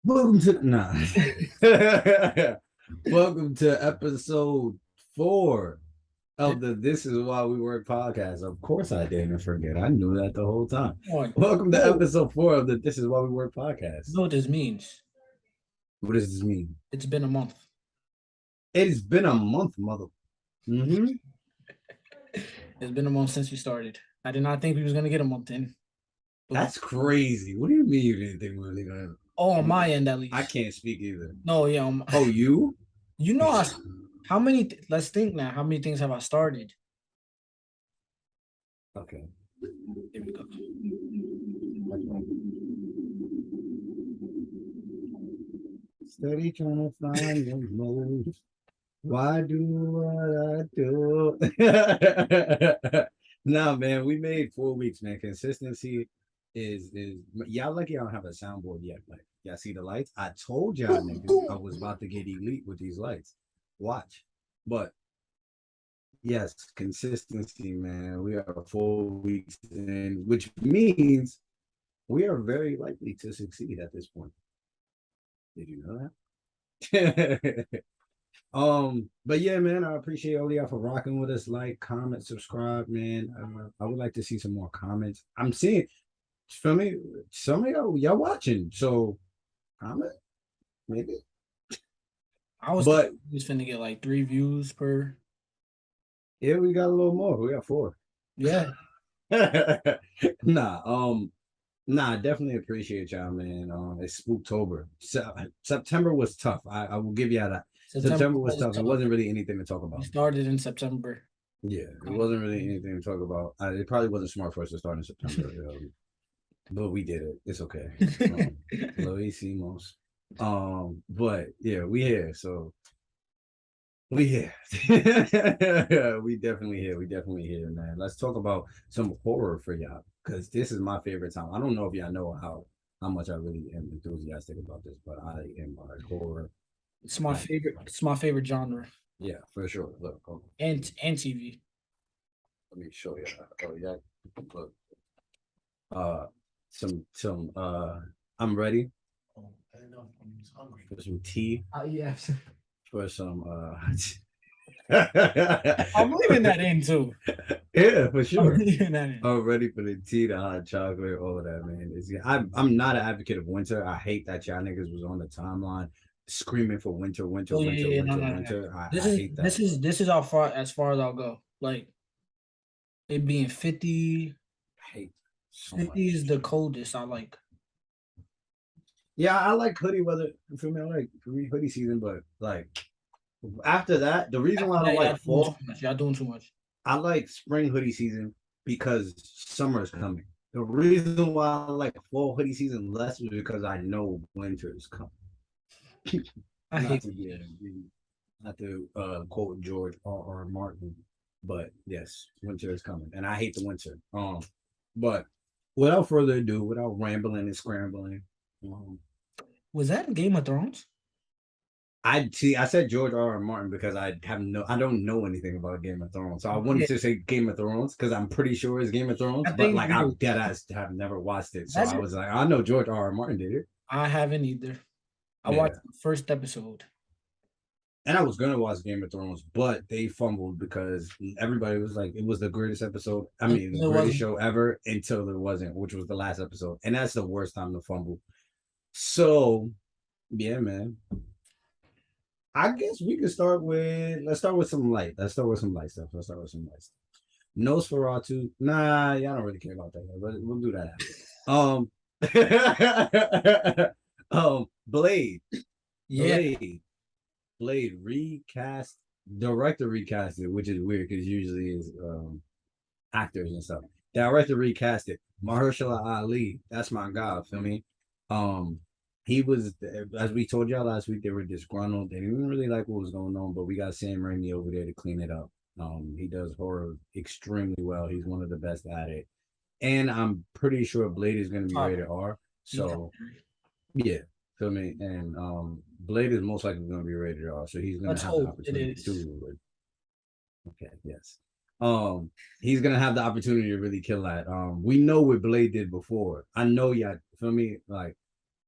Welcome to welcome to episode 4 of the This Is Why We Work podcast. Of course I didn't forget. I knew that the whole time. On. Welcome to Oh, episode 4 of the This Is Why We Work you podcast. know what this means? What does this mean? It's been a month. It has been a month, mother. Mm-hmm. It's been a month since we started. I did not think we was gonna get a month in. That's crazy. What do you mean you didn't think we were gonna? Oh, on my end at least. I can't speak either. No, yeah. Oh, you? You know, how many? Let's think now. How many things have I started? Okay. Here we go. Steady trying to find your mode. Why do what I do? No, man, we made 4 weeks, man. Consistency is y'all lucky I don't have a soundboard yet. Like, y'all see the lights? I told y'all niggas I was about to get elite with these lights. Watch. But yes, consistency, man. We are 4 weeks in, which means we are very likely to succeed at this point. Did you know that? But yeah, man, I appreciate all y'all for rocking with us. Like, comment, subscribe, man. I would like to see some more comments. I'm seeing, feel me, some of y'all watching, so comment, maybe. I was But just finna get like 3 views per. yeah, we got a little more. We got 4. Yeah. Nah, nah, definitely appreciate y'all, man. It's Spooktober. September was tough. I will give y'all that. September was tough. It wasn't really anything to talk We about. started in September. Yeah, it wasn't really anything to talk about. It probably wasn't smart for us to start in September, but we did it. It's okay. Lo hicimos. But yeah, we here. So we here. We definitely here. We definitely here, man. Let's talk about some horror for y'all because this is my favorite time. I don't know if y'all know how much I really am enthusiastic about this, but I am like horror. It's my Like, favorite. It's my favorite genre. yeah, for sure. Look, And TV. let me show you. Oh yeah, look. Uh, I'm ready Oh, I don't know. I'm just hungry. for some tea, Yes. for some I'm leaving that in too. yeah, for I'm sure. leaving that in. I'm ready for the tea, the hot chocolate, all of that, man. I'm not an advocate of winter. I hate that y'all niggas was on the timeline screaming for winter, winter, Oh winter, yeah, no, winter, no, no. winter. This I is hate that. this is this is how far as I'll go. Like it being 50, I hate so 50 much. is the coldest I like. Yeah, I like hoodie weather. For me, I like hoodie season, but like after that, the reason why I Yeah, don't like y'all doing too fall, much. Y'all doing too much. I like spring hoodie season because summer is coming. The reason why I like fall hoodie season less is because I know winter is coming. I Not hate to be, not to quote George R. R. Martin, but yes, winter is coming, and I hate the winter. But without further ado, without rambling and scrambling, um, Was that Game of Thrones? I see. I said George R. R. Martin because I don't know anything about Game of Thrones. So I wanted Yeah, to say Game of Thrones because I'm pretty sure it's Game of Thrones, I but think like I dead ass have never watched it. So that's I it. was like, I know George R. R. Martin did it. I haven't either. I watched Yeah. the first episode. And I was gonna watch Game of Thrones, but they fumbled because everybody was like, it was the greatest episode. I mean, the It greatest wasn't. show ever until there wasn't, which was the last episode, and that's the worst time to fumble. So, yeah, man. I guess we could start with let's start with some light. Let's start with some light stuff. Let's start with some light stuff. Nosferatu. Nah, y'all don't really care about that, but we'll do that after. Blade. Yeah, Blade. Blade recast, director recasted, which is weird because usually is actors and stuff. Director recasted. Mahershala Ali, that's my guy. Feel me? Um, he was as we told y'all last week. They were disgruntled. They didn't really like what was going on, but we got Sam Raimi over there to clean it up. He does horror extremely well. He's one of the best at it, and I'm pretty sure Blade is going to be top. rated R. Yeah. So yeah, feel me? And Blade is most likely going to be rated R, so he's going to Let's have the hope it opportunity is. to. Okay, yes. He's gonna have the opportunity to really kill that. We know what Blade did before. I know y'all feel me, like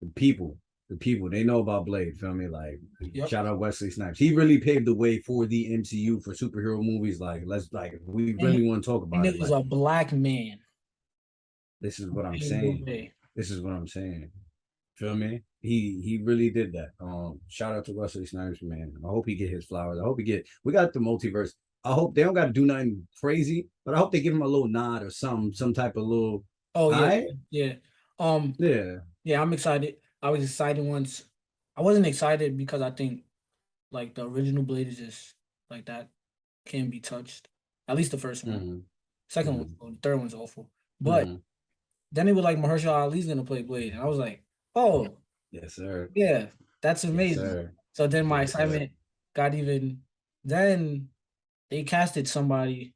the people, the people, they know about Blade. Feel me? Like, Yep. shout out Wesley Snipes. He really paved the way for the MCU for superhero movies. Like, let's like, if we And, really want to talk and about it it. was Like, a black man. this is Who what I'm paved the saying. way. This is what I'm saying. Feel me? He really did that. Shout out to Wesley Snipes, man. I hope he get his flowers. I hope he get. We got the multiverse. I hope they don't got to do nothing crazy, but I hope they give him a little nod or some type of little. Oh All yeah, right, yeah. Um, yeah. yeah, I'm excited. I was excited once. I wasn't excited because I think like the original Blade is just like that can be touched. At least the first one. Mm-hmm, Second mm-hmm, one, the third one's awful. But mm-hmm. then it was like Mahershala Ali's gonna play Blade, and I was like, oh Yes, sir. yeah, that's Yes, amazing. sir. So then my Yes, sir. excitement got even. Then they casted somebody.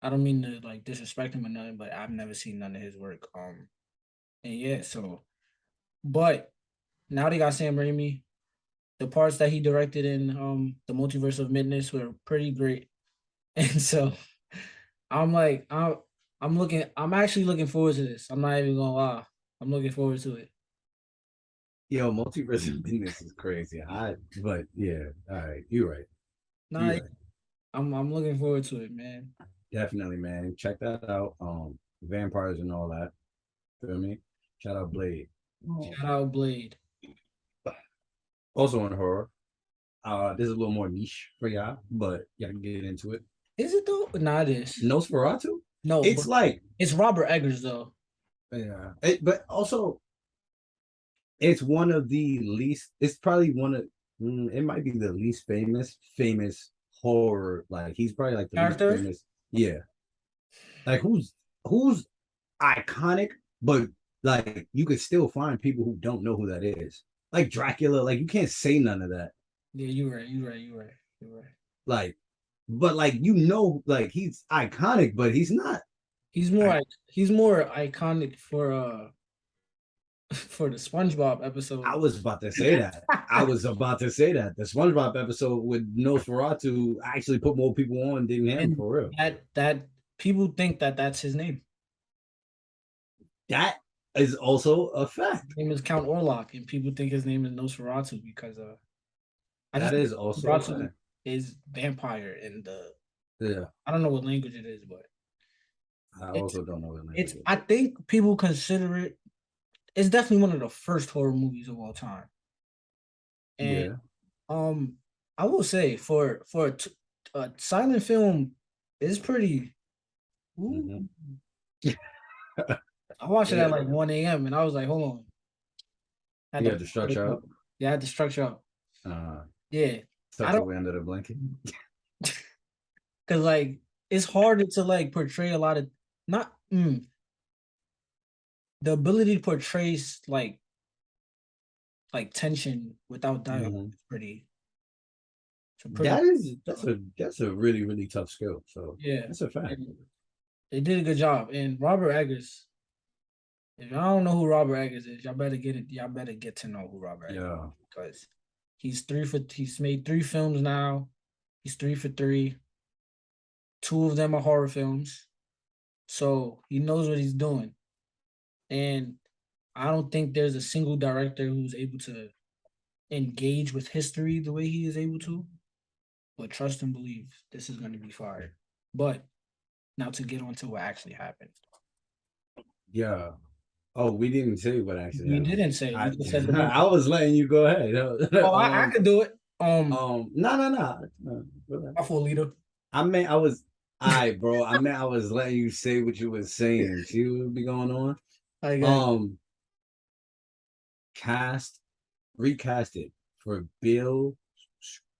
I don't mean to like disrespect him or nothing, but I've never seen none of his work. And yeah, so but now they got Sam Raimi. The parts that he directed in the Multiverse of Madness were pretty great, and so I'm like I'm actually looking forward to this. I'm not even gonna lie. I'm looking forward to it. Yo, multiverse of business is crazy. But yeah, all right. You're right. Nah, You're right. I'm looking forward to it, man. Definitely, man. Check that out. Vampires and all that. Feel me? Shout out Blade. Shout out Blade. Also in horror. This is a little more niche for y'all, but y'all can get into it. Is it though? Nah, it is. Nosferatu. No, It's but like, it's Robert Eggers though. yeah. But also, it's one of the least. It's probably one of. It might be the least famous horror. Like he's probably like the least Character? famous. Yeah. Like who's iconic, but like you could still find people who don't know who that is. Like Dracula. Like you can't say none of that. Yeah, you're right. You're right. You're right. You're right. Like, but like like he's iconic, but he's not. He's I, he's more iconic for for the SpongeBob I episode. was about to say that. I was about to say that the SpongeBob episode with Nosferatu actually put more people on than him And for real. that people think that that's his name. That is also a His fact. name is Count Orlok, and people think his name is Nosferatu because I just That think is also a Nosferatu fact. is vampire in the Yeah, I don't know what language it is, but I it's also don't know what language it I is. think people consider it. It's definitely one of the first horror movies of all time, and Yeah. um, I will say for a silent film, it's pretty. Ooh. Mm-hmm. I watched it at Yeah. like 1 a.m. and I was like, hold on, I had You to have the wake structure up. up. Yeah, I had to structure up. Uh, Yeah, I tucked don't away under the blanket. because like it's harder to like portray a lot of not the ability to portray like tension without dialogue Mm-hmm. is pretty. It's a pretty That is tough. that's a really tough skill. So Yeah, that's a fact. and they did a good job. And Robert Eggers, if y'all don't know who Robert Eggers is, y'all better get it. Y'all better get to know who Robert Eggers is Yeah. because he's made 3 films now. He's 3 for 3. 2 of them are horror films. So he knows what he's doing. And I don't think there's a single director who's able to engage with history the way he is able to. But trust and believe this is going to be fire. But now to get on to what actually happened. Yeah. Oh, we didn't say what actually You happened. didn't say it. You I just said the movie. I was letting you go ahead. Oh, I could do it. No. I full leader. I meant I was all right, bro. I meant I was letting you say what you was saying. See what would be going on? I got Um, cast, recast it for Bill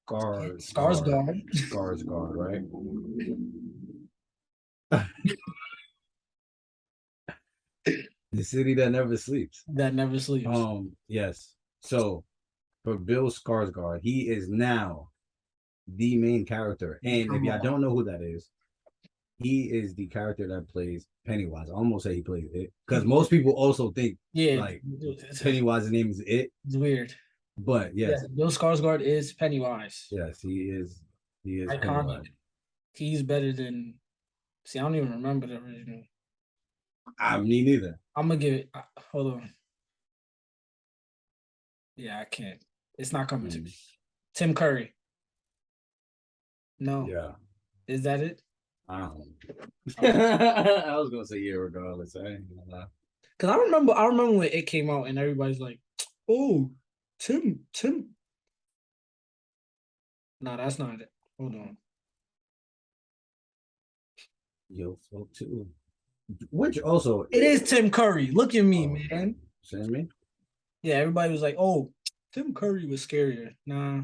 Skarsgård. Skarsgård Skarsgård, right? The city that never sleeps. that never sleeps. Yes. So for Bill Skarsgård, he is now the main character. And if Come y'all on. don't know who that is, he is the character that plays Pennywise. I almost say he plays it because most people also think Yeah, like Pennywise's name is it, it's weird. but Yeah, yes, Bill Skarsgård is Pennywise. yes, he is. He is Iconic. Pennywise. He's better than. See, I don't even remember the original. I mean, neither. I'm gonna give it. Hold on. Yeah, I can't. It's not coming to me. Mm, Tim Curry. No. yeah, Is that it? I don't. Okay. I was gonna say yeah, regardless. I ain't gonna lie. Cause I remember when it came out and everybody's like, "Oh, Tim." No, that's not it. Hold on. Yo, fuck too. Which also, It is Tim Curry. Look at me, oh, man. send me. Yeah, everybody was like, "Oh, Tim Curry was scarier." Nah,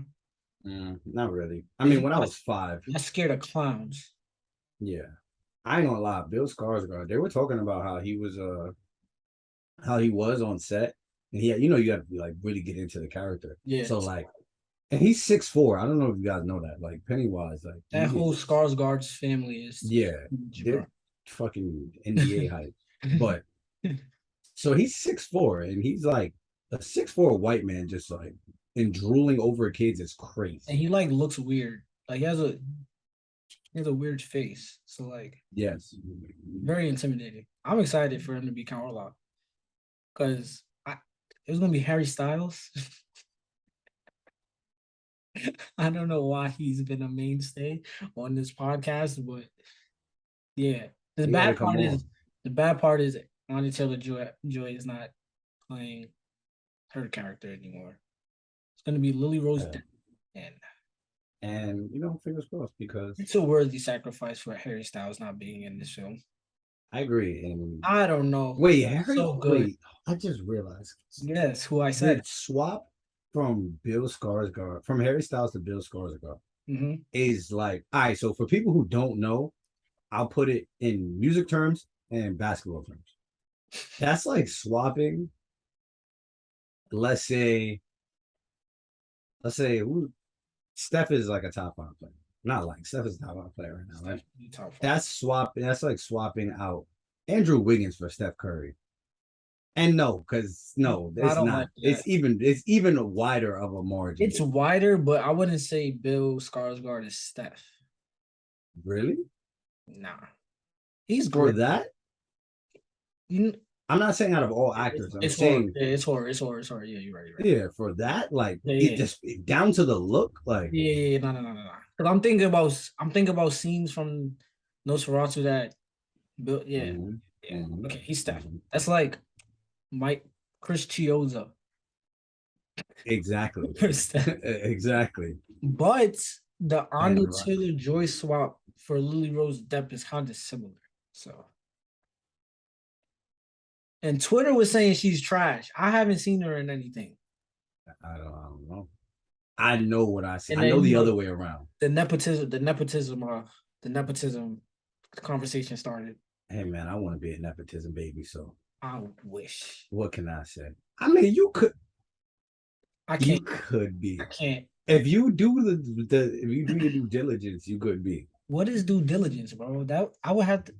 Not really. I he's mean, when I not, was 5, not scared of clowns. yeah, I ain't gonna lie. Bill Skarsgård. They were talking about how he was on set, and you have to like really get into the character. Yeah, So like, and he's 6'4". I don't know if you guys know that. Like Pennywise, like that you get whole Skarsgård's family is yeah, huge, they're bro. fucking NBA hype. But so he's 6'4", and he's like a 6'4" white man, just like and drooling over kids is And crazy. he like looks weird. Like he has a weird face. So like Yes. very intimidating. I'm excited for him to be Count Orlok because it was gonna be Harry Styles. I don't know why he's been a mainstay on this podcast, but yeah. He got to come on. The bad part is Anya Taylor Joy is not playing her character anymore. It's gonna be Lily Rose Yeah. Depp, and And fingers crossed because it's a worthy sacrifice for Harry Styles not being in this film. I agree. And I don't know. wait, Harry, So good. wait, I just realized Yes, who I the said. swap from Bill Skarsgård, from Harry Styles to Bill Skarsgård Mm-hmm. is like, all right, so for people who don't know, I'll put it in music terms and basketball terms. That's like swapping, let's say, who Steph is like a top 5 player. Not like Steph is a top 5 player right now, right? Top five. That's like swapping out Andrew Wiggins for Steph Curry. And no, because no, I it's don't not. like that. It's even wider of a margin. It's wider, but I wouldn't say Bill Skarsgård is Steph. Really? Nah, he's For great. that? You, I'm not saying out of all actors. I'm it's horror. saying, Yeah, it's horror. It's horror. It's horror. Yeah, you're right. You're right. yeah, for that, like Yeah, it yeah, just down to the look, like yeah, yeah, yeah. No, no, no, no, no. Because I'm thinking about scenes from Nosferatu that Bill. Yeah, mhm, yeah. mhm, Okay, he's Steph. mhm. That's like Mike Chris Chioza Exactly. for Steph. Exactly. But the Anya And right. Taylor Joy swap for Lily Rose Depp is kind of similar. So, and Twitter was saying she's trash. I haven't seen her in anything. I don't know. I know what I see. And I know then the other way around. the nepotism conversation started. Hey man, I want to be a nepotism baby, so I wish what can I say? I mean, I you can't. could I be. can't. If you do if you do your due diligence, you could be. What is due diligence, bro? That I would have to.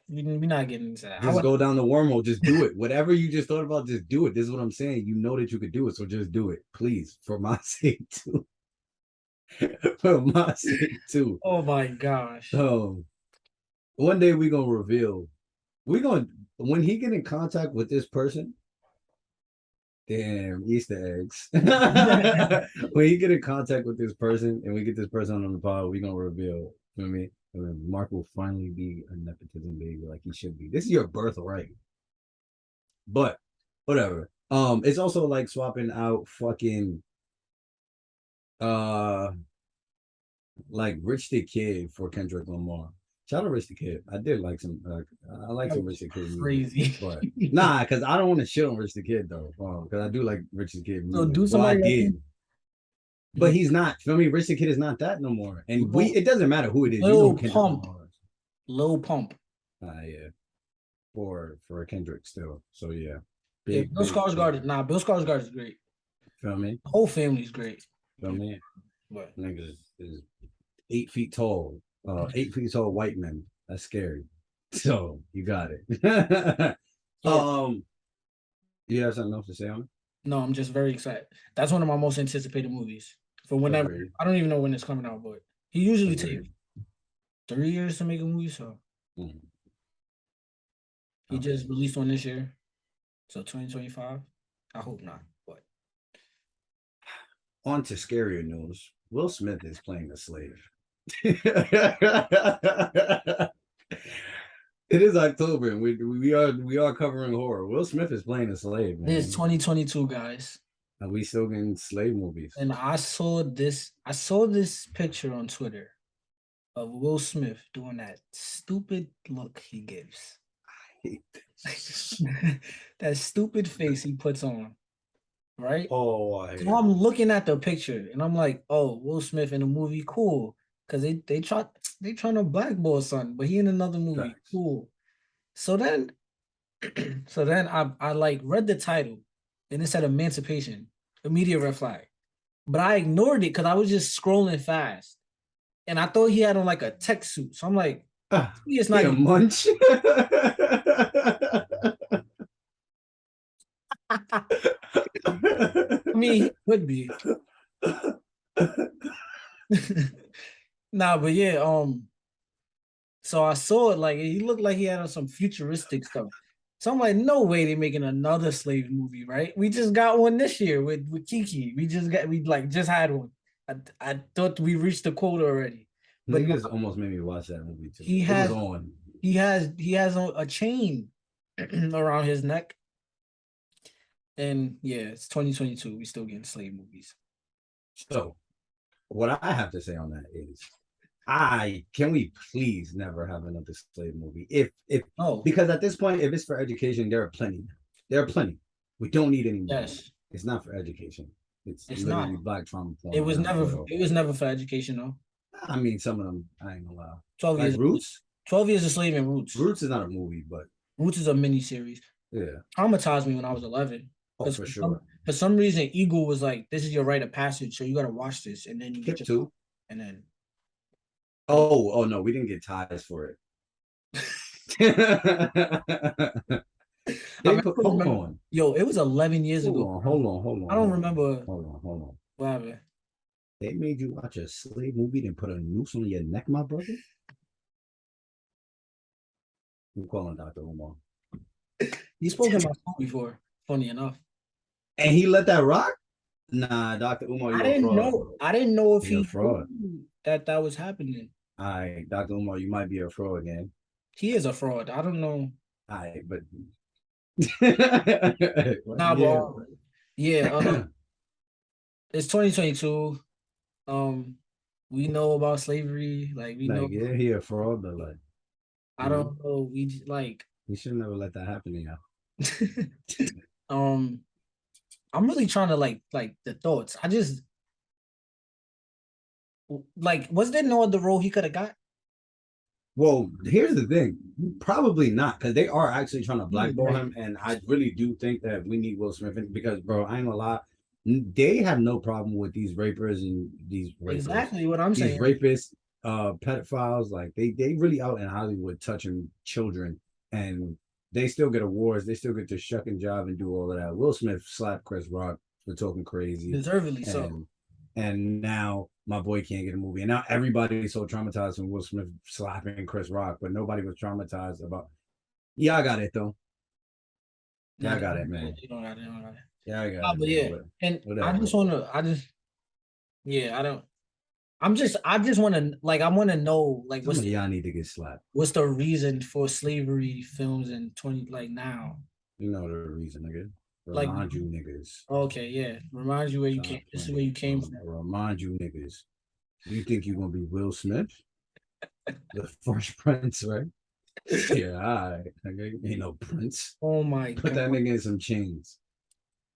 We're not getting into that. I Just would. go down the wormhole. Just do it. Whatever you just thought about, just do it. This is what I'm saying. You know that you could do it, so just do it, please, for my sake too. For my sake too. Oh my gosh. So one day we gonna reveal. We gonna when he get in contact with this person. Damn Easter eggs. When you get in contact with this person and we get this person on the pod, we gonna reveal. You know what I mean? And then Mark will finally be a nepotism baby like he should be. This is your birthright. But whatever. It's also like swapping out fucking uh like Rich the Kid for Kendrick Lamar. Shout out Rich the Kid. I did like some I like That some was Rich the Kid music. crazy. But nah, because I don't want to shit on Rich the Kid though. Because I do like Rich the Kid So music. do Well, I somebody did. reckon But he's not. Feel me? Rich the Kid is not that no more. And Lil, it doesn't matter who it is. You know who Lil Kendrick Pump, Lamar is. Lil Pump. Yeah. For Kendrick still. So yeah. Yeah, Big, big, big. Bill Skarsgård is great. Feel me? The whole family's great. Feel me? But Niggas is 8 feet tall. 8 feet tall white men. That's scary. So you got it. yeah, You have something else to say on it? no, I'm just very excited. That's one of my most anticipated movies. For whenever Agreed. I don't even know when it's coming out, but he usually Agreed. takes 3 years to make a movie, so Mm. he Okay. just released one this year. So 2025. I hope not, but On to scarier news. Will Smith is playing a slave. It is October, and we are covering horror. Will Smith is playing a slave, It is man. 2022, guys. Are we still getting slave movies? And I saw this picture on Twitter of Will Smith doing that stupid look he gives. That stupid face he puts on, right? Oh, So I'm looking at the picture and I'm like, oh, Will Smith in a movie, cool. Cause they trying to blackball something, but he in another movie, Facts. cool. So then so then I like read the title and it said Emancipation, immediate red flag. But I ignored it because I was just scrolling fast. And I thought he had on like a tech suit. So I'm like, it's not a even munch. I mean, he could be. Nah, but yeah, so I saw it like he looked like he had on some futuristic stuff. So I'm like, no way they're making another slave movie, right? We just got one this year with Kiki. We just had one. I thought we reached the quota already. But no, Niggas almost made me watch that movie too. he It was has on. he has a chain around his neck. And yeah, it's 2022. We still getting slave movies. So, what I have to say on that is, can we please never have another slave movie? If Oh, because at this point, if it's for education, there are plenty. There are plenty. We don't need any more. yes. It's not for education. It's It's not. literally black trauma porn. It was on never Twitter. it was never for education though. I mean, some of them I ain't gonna lie. 12 Like years Roots. 12 years of slave in Roots. Roots is not a movie, but Roots is a mini series. yeah. Traumatized me when I was 11. Oh, for sure. For some reason, Eagle was like, "This is your rite of passage, so you got to watch this, and then you Skip get your two. and then." Oh no, we didn't get ties for it. I Hold remember, on. yo, it was 11 years ago. Hold on. I don't remember. Hold on. What happened. They made you watch a slave movie and put a noose on your neck, my brother? I'm calling Dr. Omar. He spoke in my school before, funny enough. And he let that rock? Nah, Dr. Umar, you're a fraud. I didn't know if You're he a fraud. knew that was happening. All right, Dr. Umar, you might be a fraud again. He is a fraud. I don't know. All right, but Nah, yeah. but yeah, it's 2022. We know about slavery. Like we know. Yeah, he a fraud, but like I don't know. We just, like. he should never let that happen to you. I'm really trying to like the thoughts. I just like was there no other role he could have got? Well, here's the thing. Probably not, because they are actually trying to blackball Right. him. And I really do think that we need Will Smith because, bro, I ain't gonna lie. They have no problem with these rapers and these rapists. Exactly what I'm saying. These rapists, pedophiles, like they really out in Hollywood touching children, and they still get awards. They still get to shuck and jive and do all of that. Will Smith slapped Chris Rock for talking crazy, Deservedly so. And now my boy can't get a movie. And now everybody's so traumatized from Will Smith slapping Chris Rock, but nobody was traumatized about. Yeah, I got it though. Yeah, I got it, man. You don't got it. Yeah, I got it. But yeah, and whatever. I just want to like, I want to know like what's y'all need to get slapped. What's the reason for slavery films in 20 like now? You know the reason, nigga. Remind you niggas. Okay, yeah. Remind you where you came. This is where you came from. Remind you niggas. You think you're gonna be Will Smith? The Fresh Prince, right? Yeah, all right. Okay. Ain't no prince. Oh my God. Put that nigga in some chains.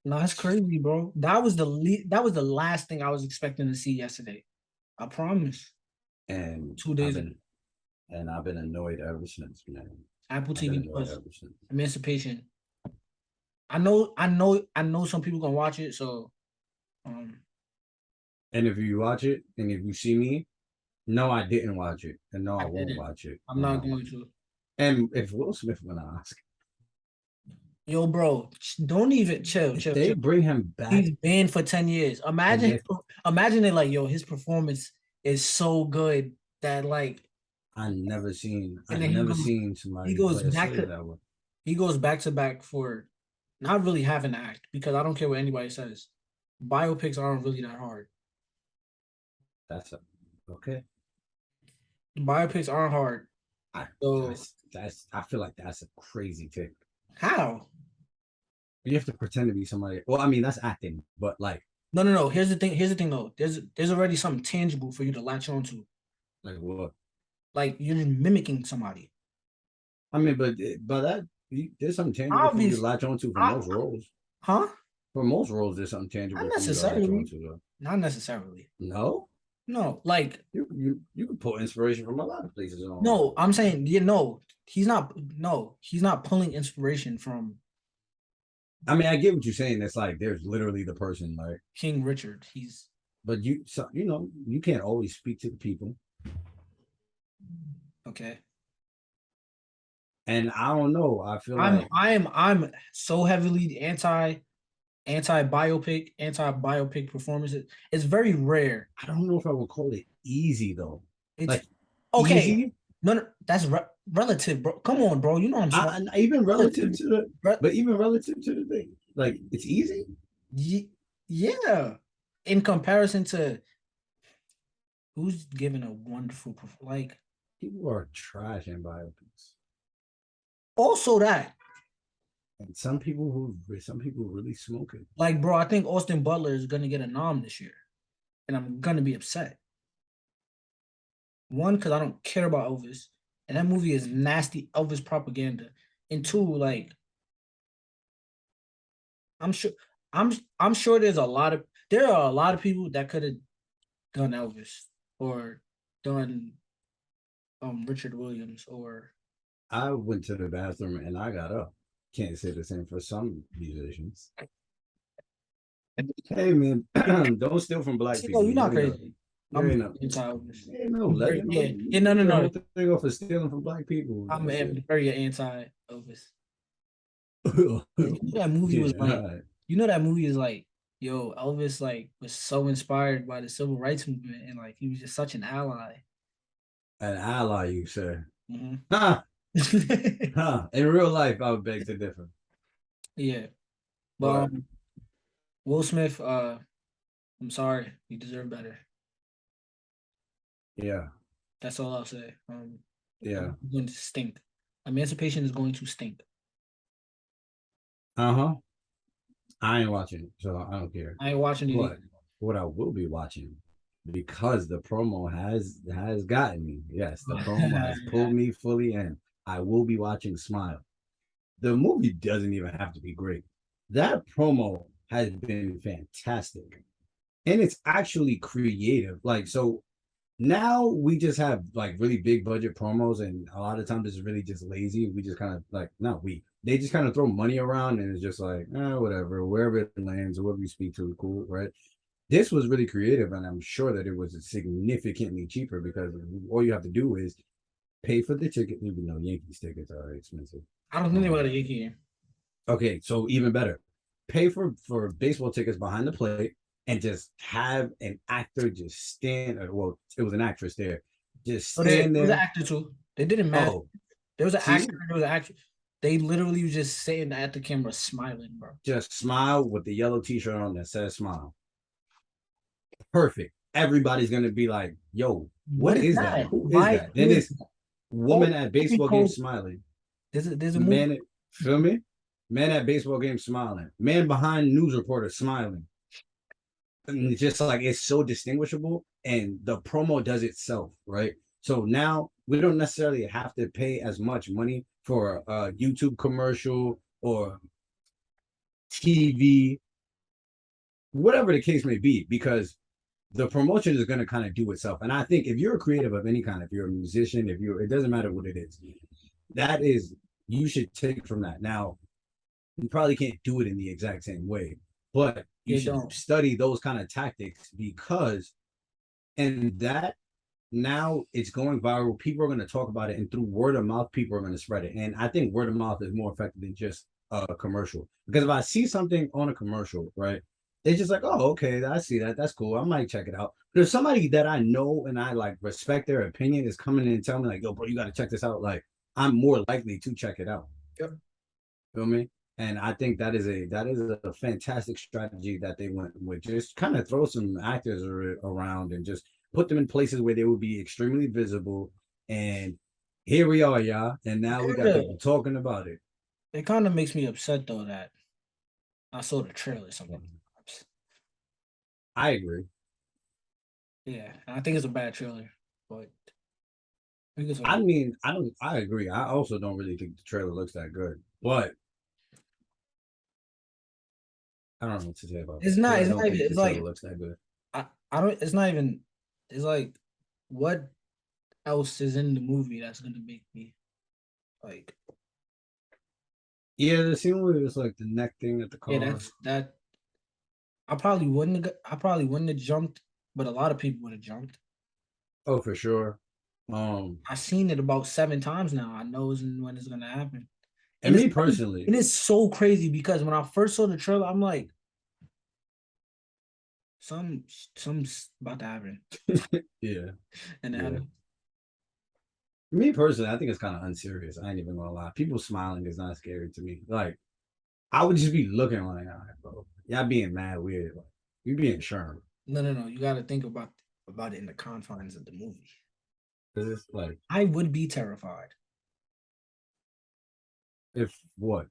No, that's crazy, bro. That was the last thing I was expecting to see yesterday. I promise. And 2 days ago. And I've been annoyed ever since, man. Apple TV Plus. Emancipation. I know some people gonna watch it, so and if you watch it and if you see me, no, I didn't watch it. And no, I won't watch it. I'm not going to. And if Will Smith went to Oscar. Yo, bro, don't even chill. They bring him back. He's banned for 10 years. Imagine it like, yo, his performance is so good that like I've never seen somebody. He goes back to back for not really having to act because I don't care what anybody says. biopics aren't really that hard. That's a, okay. Biopics aren't hard. I So that's I feel like that's a crazy take. how? You have to pretend to be somebody. Well, I mean that's acting, but like No. Here's the thing. Here's the thing though. There's already something tangible for you to latch onto. what? Like you're mimicking somebody. I mean, but that there's something tangible for you to Obviously, latch onto for I, most roles. huh? For most roles, there's something Not tangible for you to latch necessarily. onto. Though. Not necessarily. No, No, like you can pull inspiration from a lot of places on. no. I'm saying no. He's not. No, he's not pulling inspiration from I mean, I get what you're saying. It's like there's literally the person, like, King Richard. He's but you know, you can't always speak to the people. okay. And I don't know. I feel like I'm so heavily anti biopic performances. It's very rare. I don't know if I would call it easy though. It's Like okay. easy, No, that's relative, bro. Come on, bro. You know what I'm saying. even relative to the, Re- but even relative to the thing, like it's easy. yeah. In comparison to who's giving a wonderful like People are trash in biopics, also that and some people really smoke it. like bro, I think Austin Butler is gonna get a nom this year, and I'm gonna be upset. One, because I don't care about Elvis, and that movie is nasty Elvis propaganda. And two, like I'm sure I'm sure there are a lot of people that could have done Elvis or done Richard Williams or I went to the bathroom and I got up. Can't say the same for some musicians. Hey man, don't steal from black see, no, people. you're You not ain't know. crazy. You I'm ain't know. anti Elvis. Hey, no, legend. Yeah, You yeah, no, no, get the no. whole thing off for stealing from black people. I'm That's it. very anti Elvis. You know that movie was Yeah, like, all right. you know that movie is like, yo, Elvis like was so inspired by the civil rights movement and like he was just such an ally. An ally, you say? Mhm. Huh? Huh? In real life, I would beg to differ. Yeah, but But Will Smith, I'm sorry, you deserve better. yeah, That's all I'll say. yeah, It's going to stink. Emancipation is going to stink. uh-huh. I ain't watching it, so I don't care. I ain't watching it But either. what I will be watching, because the promo has gotten me. Yes, the promo has pulled me fully in. I will be watching Smile. The movie doesn't even have to be great. That promo has been fantastic. And it's actually creative. Like, so now we just have like really big budget promos, and a lot of times it's really just lazy. We just kind of like, not we, they just kind of throw money around, and it's just like, whatever, wherever it lands, whoever you speak to, cool, right? This was really creative, and I'm sure that it was significantly cheaper because all you have to do is pay for the ticket, even though Yankees tickets are expensive. I don't think about a Yankee game. Okay, so even better, pay for baseball tickets behind the plate and just have an actor just stand. Well, it was an actress there, just So there stand was an there. actor too. They didn't matter. Oh, There was an see, actor. There was an actress. They literally was just sitting at the camera smiling, bro. just smile with the yellow T-shirt on that says "smile." Perfect. Everybody's gonna be like, "Yo, What what is is that? that? Who is Why? that?" Who Then is this that? Oh, woman at movie baseball game called smiling. there's a movie. Man, feel me? Man at baseball game smiling. Man behind news reporter smiling. And it's just like it's so distinguishable, and the promo does itself, right? So now we don't necessarily have to pay as much money for a YouTube commercial or TV, whatever the case may be, because the promotion is going to kind of do itself. And I think if you're a creative of any kind, if you're a musician, if you're, it doesn't matter what it is, that is, you should take from that. Now, you probably can't do it in the exact same way, but you They should don't. study those kind of tactics because, and that now it's going viral. People are going to talk about it, and through word of mouth, people are going to spread it. And I think word of mouth is more effective than just a commercial. Because if I see something on a commercial, right, they're just like, oh, okay, I see that. That's cool. I might check it out. But if somebody that I know and I like respect their opinion is coming in and telling me, like, yo, bro, you got to check this out, like, I'm more likely to check it out. Yep. Feel me? And I think that is a fantastic strategy that they went with. Just kind of throw some actors around and just put them in places where they would be extremely visible. And here we are, y'all. And now we got people talking about it. It kind of makes me upset though that I saw the trailer sometimes. I agree. Yeah, and I think it's a bad trailer, but we can talk I about. mean, I agree. I also don't really think the trailer looks that good, but I don't know what to say about It's that because not. I It's don't not even. think the It's trailer like looks that good. I don't. It's not even. It's like what else is in the movie that's gonna make me like. Yeah, the scene where it's like the neck thing at the Yeah, car. that. I probably wouldn't have jumped, but a lot of people would have jumped. Oh, for sure. Um, I've seen it about 7 times now. I know when it's gonna happen, and and me personally, it is so crazy because when I first saw the trailer, I'm like, some some's about to happen, yeah, and yeah. then Me personally, I think it's kind of unserious. I ain't even gonna lie. People smiling is not scary to me. Like, I would just be looking like, all right, bro, y'all being mad weird. Like, you being sure. no. You got to think about it in the confines of the movie. Cause it's like, I would be terrified, if what?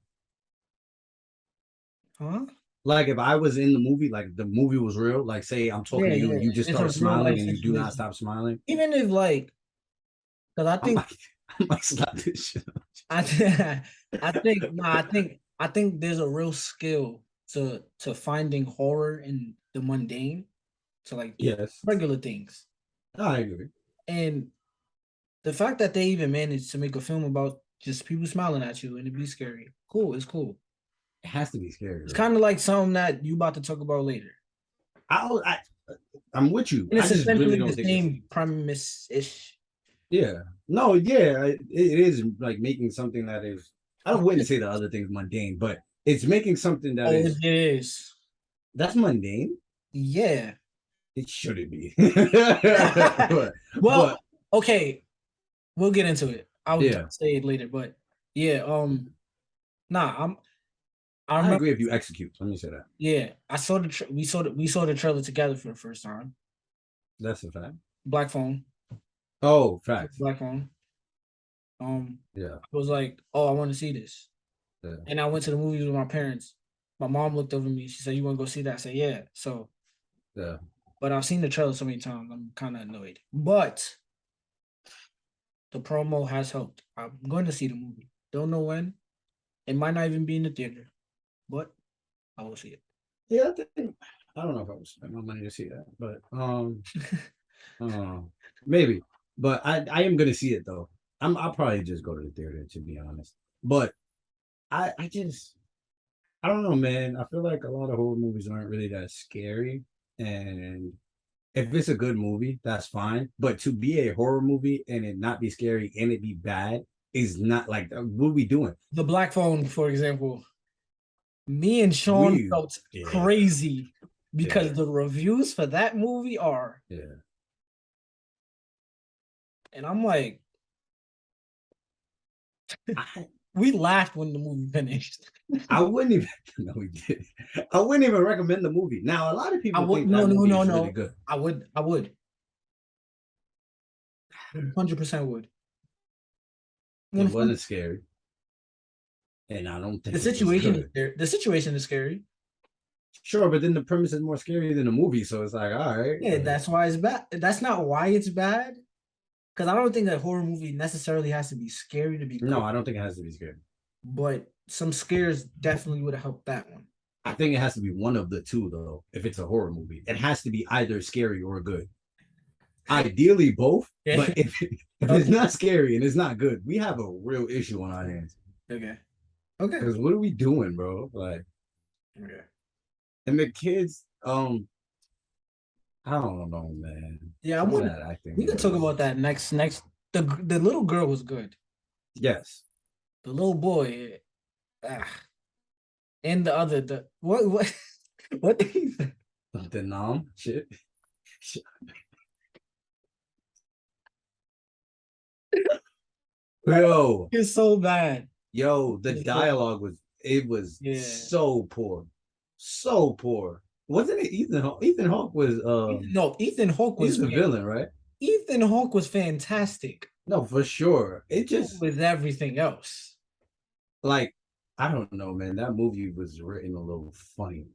huh? Like, if I was in the movie, like the movie was real, like, say I'm talking Yeah, to you and yeah. you just It's a start real smiling life and you do not situation. stop smiling, Even if like, because I might, I might slap this shit. I I think no, I think there's a real skill to finding horror in the mundane, to like Yes, regular things. I agree. And the fact that they even managed to make a film about just people smiling at you and it be scary, cool, it's cool. It has to be scary, It's though. kind of like something that you about to talk about later. I, I, I'm with you. And I it's just really essentially don't the think it's. same premise ish. Yeah. No, yeah, it is like making something that is. I wouldn't say the other thing's mundane, but it's making something that Oh, is it is. that's mundane. Yeah. It shouldn't be. but Well, okay, we'll get into it. I'll yeah, say it later, but yeah, nah, I I remember. agree if you execute. Let me say that. Yeah, I saw we saw the trailer together for the first time. That's a fact. Black phone, Oh, facts. black phone. Yeah, I was like, oh, I want to see this, yeah, and I went to the movies with my parents. My mom looked over me. She said, "You want to go see that?" I said, "Yeah." So, yeah. but I've seen the trailer so many times. I'm kind of annoyed, but the promo has helped. I'm going to see the movie. Don't know when. It might not even be in the theater, but I will see it. Yeah, I don't know if I would spend my money to see that, but uh, maybe. But I am gonna see it though. I'll probably just go to the theater to be honest. But I just I don't know, man. I feel like a lot of horror movies aren't really that scary. And if it's a good movie, that's fine. But to be a horror movie and it not be scary and it be bad is not like what are we doing? The black phone, for example, me and Sean We felt yeah, crazy because yeah, the reviews for that movie are, yeah. and I'm like, I we laughed when the movie finished. I wouldn't even no we did. I wouldn't even recommend the movie. Now a lot of I people would think no that no movie no is really no. good. I would 100% would. It 100. wasn't scary, and I don't The think it was situation is good. scary. The situation is scary. Sure, but then the premise is more scary than the movie, so it's like, all right, Yeah, that's why it's bad. That's not why it's bad. Because I don't think that horror movie necessarily has to be scary to be no, good, I don't think it has to be scary. but some scares definitely would have helped that one. I think it has to be one of the two, though. If it's a horror movie, it has to be either scary or good. Ideally, both. Yeah. But if it's Okay. not scary and it's not good, we have a real issue on our hands. Okay. Okay. Because what are we doing, bro? Like, Okay. and the kids, I don't know, man. Yeah, I Some of would. that acting We could talk was about that next. The little girl was good. yes, The little boy, ah, and the other the what what did he say? the nom shit. Yo, It's so bad. yo, the It's so dialogue was It was Yeah. so poor, so poor. Wasn't it Ethan Hawke? Ethan Hawke was No, Ethan Hawke he's was the villain, right? Ethan Hawke was fantastic. No, for sure. It So just with everything else. like I don't know, man. That movie was written a little funny.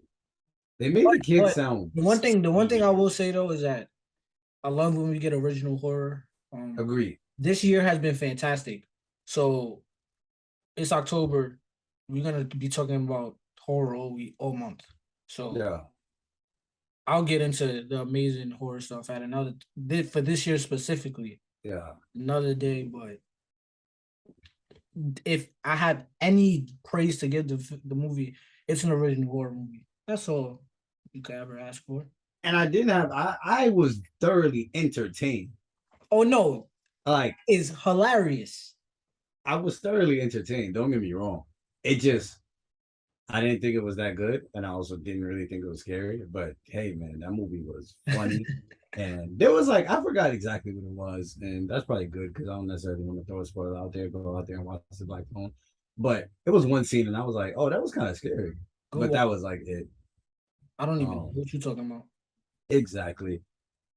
They made the kids But sound the one thing I scared. will say though is that I love when we get original horror. Agreed. This year has been fantastic. So it's October. We're gonna be talking about horror all month. So Yeah. I'll get into the amazing horror stuff at another for this year specifically, Yeah. another day. But if I had any praise to give the movie, it's an original horror movie. That's all you could ever ask for. And I didn't have I was thoroughly entertained. Oh no, Like it's hilarious. I was thoroughly entertained. Don't get me wrong. It just I didn't think it was that good, and I also didn't really think it was scary. But hey, man, that movie was funny, and there was like I forgot exactly what it was, and that's probably good because I don't necessarily want to throw a spoiler out there. Go out there and watch the Black Phone. But it was one scene, and I was like, oh, that was kind of scary. Go But watch. that was like it. I don't even know Um, what you talking about. exactly.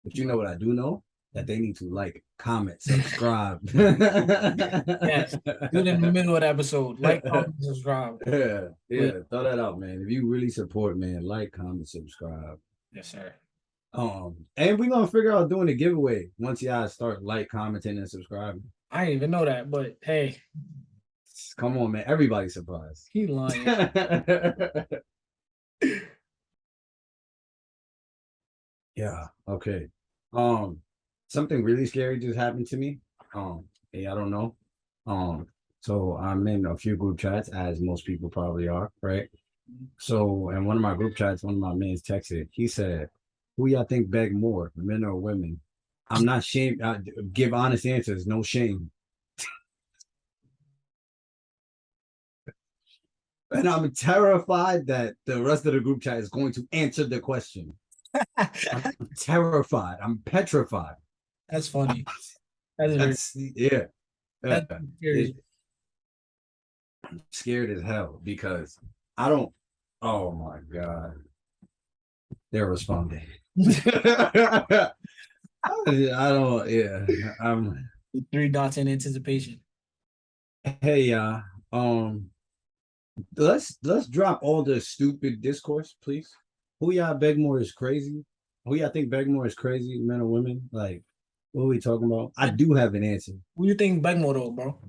But you know what I do know? That they need to like, comment, subscribe. Yes, do it in the middle of the episode. Like, comment, subscribe. Yeah, yeah, But throw that out, man. If you really support, man, like, comment, subscribe. yes, sir. And we're gonna figure out doing a giveaway once y'all start like, commenting, and subscribing. I didn't even know that, but hey, Come on, man. Everybody's surprised. he lying. Yeah, okay. Um, Something really scary just happened to me. Hey, I don't know. So I'm in a few group chats, as most people probably are, right? So in one of my group chats, one of my mains texted. He said, "Who y'all think beg more, men or women?" I'm not shame. I give honest answers, no shame. And I'm terrified that the rest of the group chat is going to answer the question. I'm terrified. I'm petrified. That's funny. That's very That's yeah. that's It, scary. I'm scared as hell because I don't. Oh my god, they're responding. I don't. Yeah, I'm. Three dots in anticipation. Hey, let's drop all the stupid discourse, please. Who y'all beg more is crazy? Who y'all think beg more is crazy, men or women? Like, what are we talking about? I do have an answer. Who you think Begmo though, bro?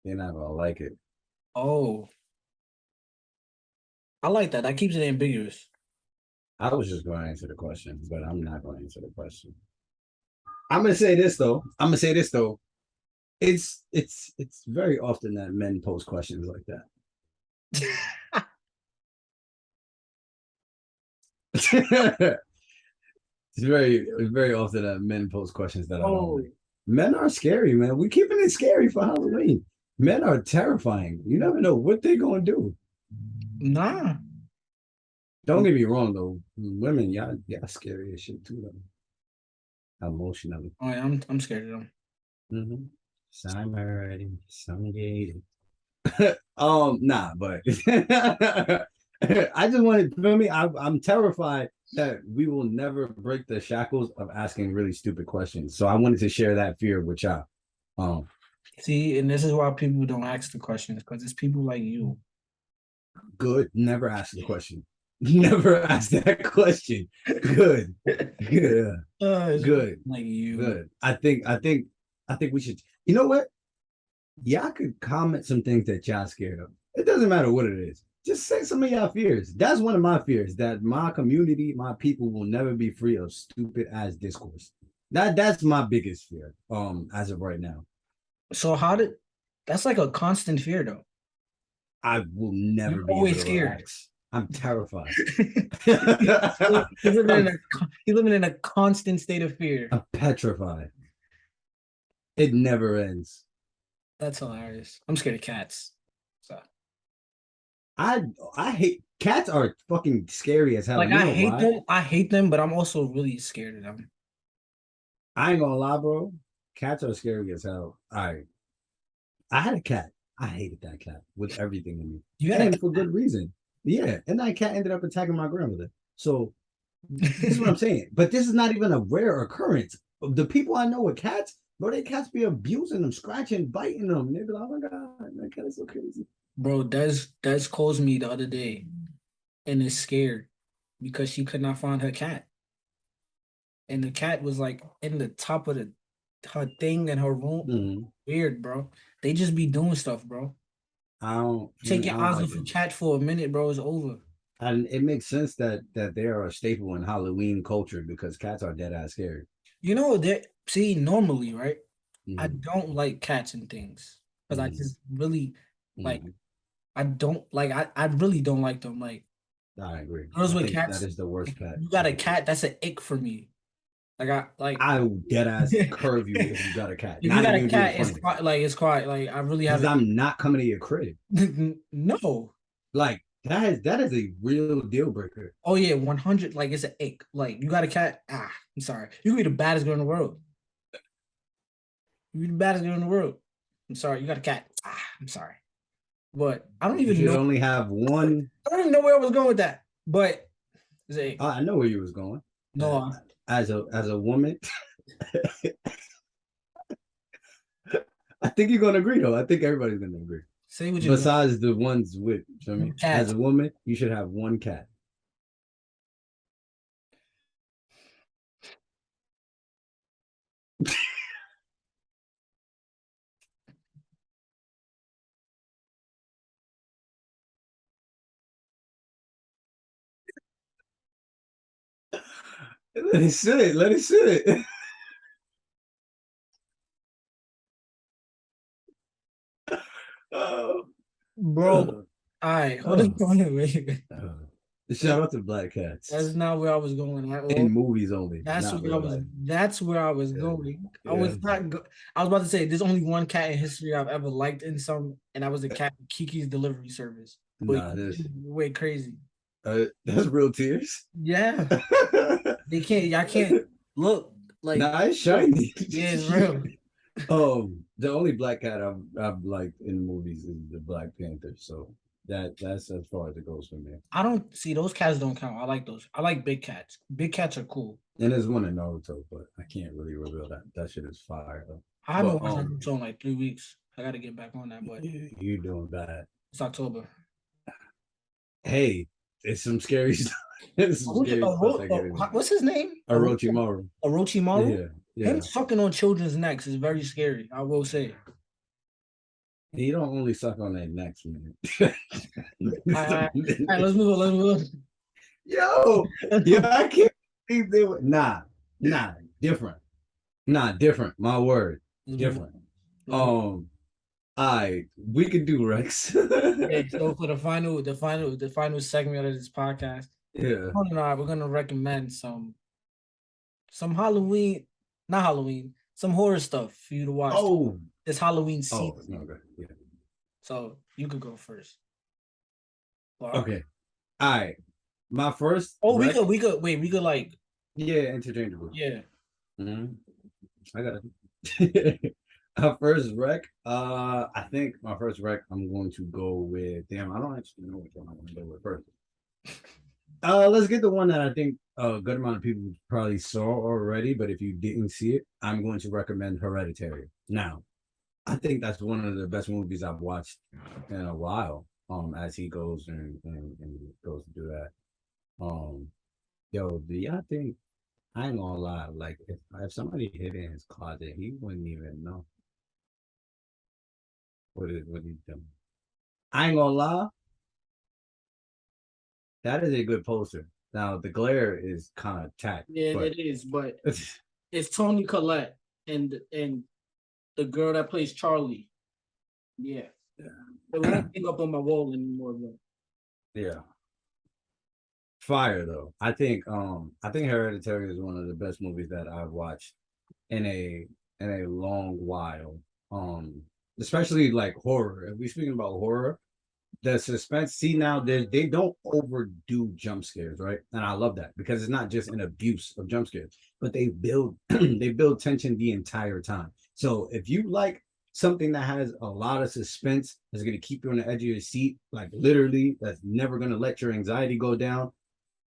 They're not gonna like it. Oh, I like that. That keeps it ambiguous. I was just going to answer the question, but I'm not going to answer the question. I'm gonna say this though. I'm gonna say this though. It's very often that men post questions like that. It's very often that men post questions that I don't Oh, like. Men are scary, man. We keeping it scary for Halloween. Men are terrifying. You never know what they're gonna do. nah. Don't get me wrong though. Women, y'all scary as shit too though. Emotionally. Oh, yeah, I'm scared of them. Mm-hmm. Some already, some gay. Nah, but I just wanted for me. I'm terrified that we will never break the shackles of asking really stupid questions. So I wanted to share that fear with y'all. Um, See, and this is why people don't ask the questions because it's people like you. Good. Never ask the question. Never ask that question. Good. Yeah. Good. Like you. Good. I think we should. You know what? Y'all could comment some things that y'all scared of. It doesn't matter what it is. Just say some of y'all fears. That's one of my fears, that my community, my people will never be free of stupid ass discourse. That's my biggest fear, as of right now. So how did that's like a constant fear though. I will never You're be able always to scared. relax. I'm terrified. He's living in a constant state of fear. I'm petrified. It never ends. That's hilarious. I'm scared of cats. So I I hate cats are fucking scary as hell. like You know why? I hate them, but I'm also really scared of them. I ain't gonna lie, bro. Cats are scary as hell. I had a cat. I hated that cat with everything in me, You had and for good reason. Yeah, and that cat ended up attacking my grandmother. So this is what I'm saying. But this is not even a rare occurrence. The people I know with cats, bro, they cats be abusing them, scratching, biting them. They be like, oh my god, that cat is so crazy. Bro, Des calls me the other day and is scared because she could not find her cat. And the cat was like in the top of the her thing in her room. Mm-hmm. Weird, bro. They just be doing stuff, bro. Take I your don't eyes like off a it. cat for a minute, bro. It's over. And it makes sense that they are a staple in Halloween culture because cats are dead ass scary. You know that. See, normally, right? I Mm-hmm. don't like cats and things because I Mm-hmm. just really like. Mm-hmm. I don't like. I really don't like them. Like I agree. girls I with think that cats. is the worst If cat you got you a could do. cat, that's an ick for me. Like I like. I will dead ass If curve you if you got a cat. you Not got a even being cat, it's funny. quite like it's quite like I really Because haven't. I'm not coming to your crib. No. Like that is a real deal breaker. Oh yeah, 100. Like it's an ick. Like you got a cat. Ah, I'm sorry. You could be the baddest girl in the world. You be the baddest girl in the world. I'm sorry. You got a cat. Ah, I'm sorry. But I don't You even should know. only have one. I don't even know where I was going with that. But it's a I know where you was going. Uh, no. as a woman, I think you're gonna agree though. I think everybody's gonna agree. Say what you're going. Besides the ones with, you know what I mean, as Cats. a woman, you should have one cat. Let it sit. Let it sit. Oh, Bro. All oh, right. Hold on. oh, Wait. Shout out to black That's cats not where I was going at in all. movies only, That's not where I real was. life. That's where I was Yeah, going. I yeah. was not. I was about to say there's only one cat in history I've ever liked in some, and that was the cat Kiki's Delivery Service. But Nah, this you went crazy. that's real tears. Yeah, they can't. Y'all can't look like. Nah, it's Look, shiny. yeah, it's real. The only black cat I've liked in movies is the Black Panther. So that's as far as it goes for me. I don't see those cats don't count. I like those. I like big cats. Big cats are cool. And there's one in Naruto, but I can't really reveal that. That shit is fire though. I But haven't watched Naruto in like 3 weeks. I got to get back on that, but you doing bad. it's October. Hey, it's some scary stuff. It's some scary stuff that get in there. What's his name? Orochimaru. Orochimaru. Yeah, Him yeah. sucking on children's necks is very scary. I will say. He don't only suck on their necks, man. All right, let's move on. Let's move Yo, yo, on. I can't believe they were nah, different. Nah, different. My word. Let's move on. Different. Let's move on. We could do Rex. Okay, so for the final segment of this podcast, Yeah. Ron and I we're gonna recommend some Halloween, not Halloween, some horror stuff for you to watch Oh, this Halloween oh, season. okay. Yeah. So you could go first. Well, Okay. All right. My first oh, rec. we could like, Yeah, interchangeable. yeah. Hmm. I got it. Our first rec. I think my first rec. I'm going to go with. Damn, I don't actually know which one I want to go with first. Let's get the one that I think a good amount of people probably saw already, but if you didn't see it, I'm going to recommend Hereditary. Now, I think that's one of the best movies I've watched in a while. As he goes and goes to do that. Um, yo, do y'all think? I ain't gonna lie. Like, if somebody hid in his closet, he wouldn't even know what he's doing. I ain't gonna lie. That is a good poster. Now the glare is kind of tacked, Yeah, but it is, but it's Tony Collette and the girl that plays Charlie. Yeah. It won't hang up on my wall anymore, though. yeah, fire though. I think Hereditary is one of the best movies that I've watched in a long while. Especially like horror. If we speaking about horror, the suspense. See now they don't overdo jump scares, right? And I love that because it's not just an abuse of jump scares, but they build they build tension the entire time. So if you like something that has a lot of suspense, that's gonna keep you on the edge of your seat, like literally, that's never gonna let your anxiety go down.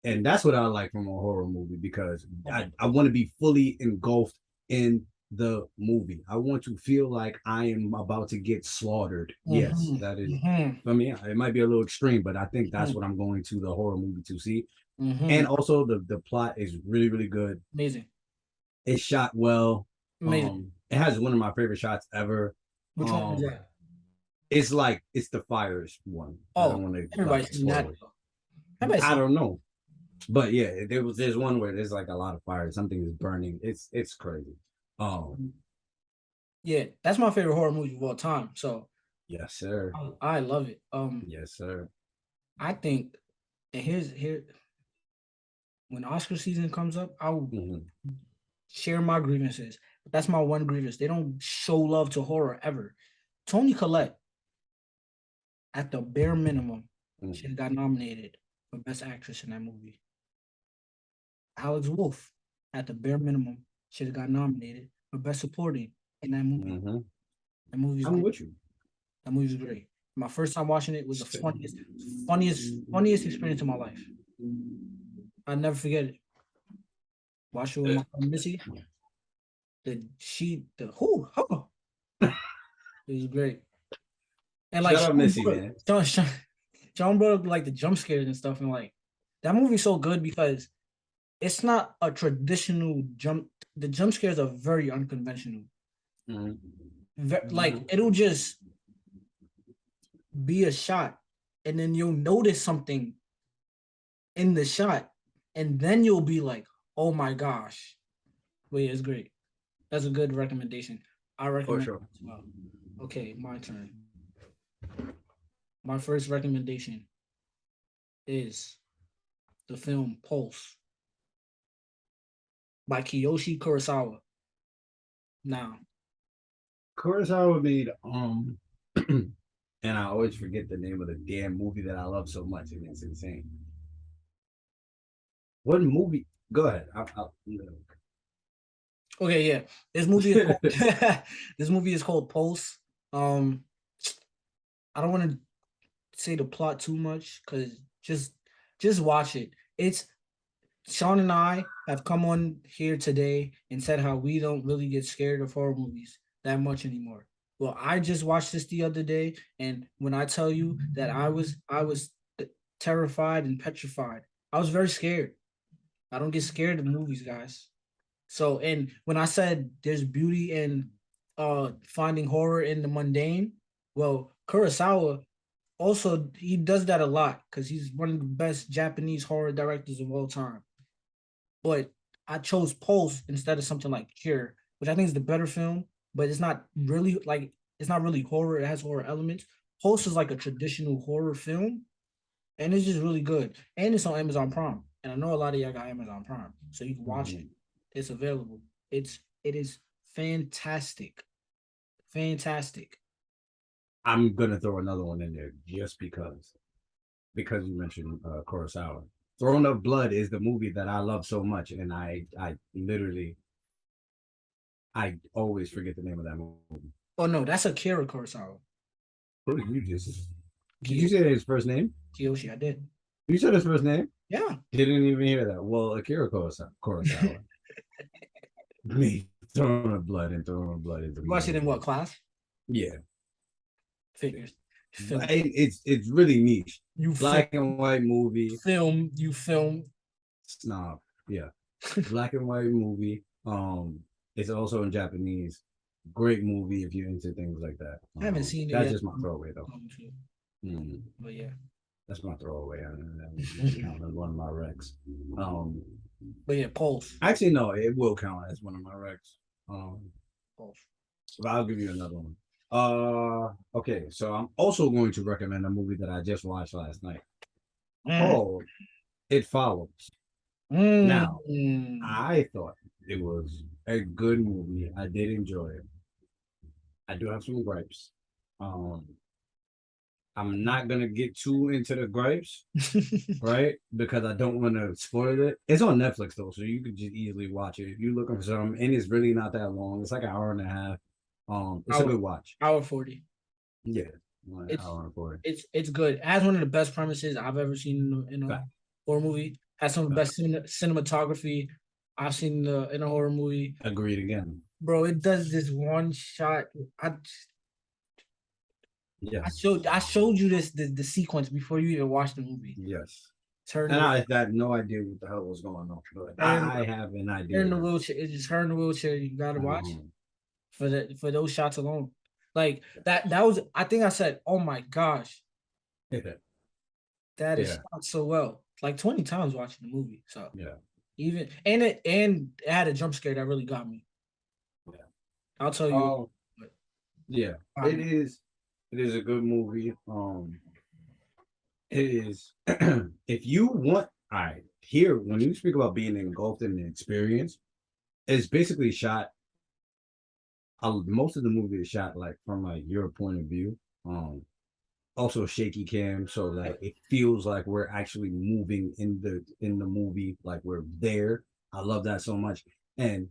And that's what I like from a horror movie, because I want to be fully engulfed in the movie. I want to feel like I am about to get slaughtered. Yes, Mm-hmm. that is. Mm-hmm. I mean, it might be a little extreme, but I think that's Mm-hmm. what I'm going to the horror movie to see. Mm-hmm. And also, the plot is really really good. Amazing. It's shot well. Amazing. It has one of my favorite shots ever. Which one was that? It's like it's the fires one. I Oh, don't want to like everybody's seen that. spoil it. Everybody's I seen don't know, but yeah, there's one where there's like a lot of fire. Something is burning. It's crazy. Um, Yeah, that's my favorite horror movie of all time. So yes, sir. I love it. Yes, sir. I think, and here when Oscar season comes up, I will share my grievances. But that's my one grievance. They don't show love to horror ever. Toni Collette, at the bare minimum, she got nominated for Best Actress in that movie. Alex Wolff, at the bare minimum, should have got nominated for Best Supporting in that movie. That movie's I'm great. with you. That movie's great. My first time watching it was the funniest experience of my life. I'll never forget it. Watch it with my friend Missy. It was great. And like Shout out Missy, man. John brought up like the jump scares and stuff, and like that movie's so good because it's not a traditional jump. The jump scares are very unconventional. Like it'll just be a shot, and then you'll notice something in the shot, and then you'll be like, "Oh my gosh!" But yeah, it's great. That's a good recommendation. I recommend it as well. Okay, my turn. My first recommendation is the film Pulse by Kiyoshi Kurosawa. Now, Kurosawa made and I always forget the name of the damn movie that I love so much, and it's insane. What movie? Go ahead. okay, yeah, this movie is called, this movie is called Pulse. I don't want to say the plot too much because just watch it. It's Sean and I have come on here today and said how we don't really get scared of horror movies that much anymore. Well, I just watched this the other day, and when I tell you that I was terrified and petrified, I was very scared. I don't get scared of movies, guys. So, and when I said there's beauty in finding horror in the mundane, well, Kurosawa also he does that a lot because he's one of the best Japanese horror directors of all time. But I chose Pulse instead of something like Cure, which I think is the better film, but it's not really horror. It has horror elements. Pulse is like a traditional horror film, and it's just really good. And it's on Amazon Prime, and I know a lot of y'all got Amazon Prime, so you can watch it. It's available. It is fantastic, fantastic. I'm gonna throw another one in there just because you mentioned Kurosawa. Throne of Blood is the movie that I love so much, and I literally I always forget the name of that movie. Oh no, that's Akira Kurosawa. What did you just? Did you say his first name? Kiyoshi, I did. You said his first name? Yeah. Didn't even hear that. Well, Akira Kurosawa. Me, Throne of Blood and Throne of Blood is You watched it in what class? Yeah. Figures. It's really niche. You black and white movie. You film. Snob. Yeah. Black and white movie. It's also in Japanese. Great movie if you're into things like that. I haven't seen it that's yet. just my throwaway though. But yeah. That's my throwaway. That count as one of my recs. But yeah, Pulse. Actually, no, it will count as one of my recs. Pulse. But I'll give you another one. Okay, so I'm also going to recommend a movie that I just watched last night. Oh, It Follows. Now, I thought it was a good movie. I did enjoy it. I do have some gripes. I'm not gonna get too into the gripes, right? Because I don't want to spoil it. It's on Netflix though, so you could just easily watch it if you're looking for something. And it's really not that long. It's like an hour and a half. It's a Hour good watch. hour 40. Yeah, 1 It's hour and 40. it's good. It has one of the best premises I've ever seen in a Fact, horror movie. Has some of the fact. best cinematography I've seen in a horror movie. Agreed again. Bro, it does this one shot. I Yes, I showed you the sequence before you even watched the movie. yes. It's her in And the I had no idea what the hell was going on, but her in, I have an her in idea the now. wheelchair. It's just her in the wheelchair. You gotta watch Um, for those shots alone. Like that was I think I said, oh my gosh, yeah, that is yeah, shot so well. Like 20 times watching the movie. So yeah, even and it had a jump scare that really got me. yeah. I'll tell you. Oh, But yeah. got It me. is. It is a good movie. It is. If you want, all right. Here, when you speak about being engulfed in the experience, it's basically shot. Most of the movie is shot like from like your point of view. Um, Also shaky cam, so that it feels like we're actually moving in the movie, like we're there. I love that so much. And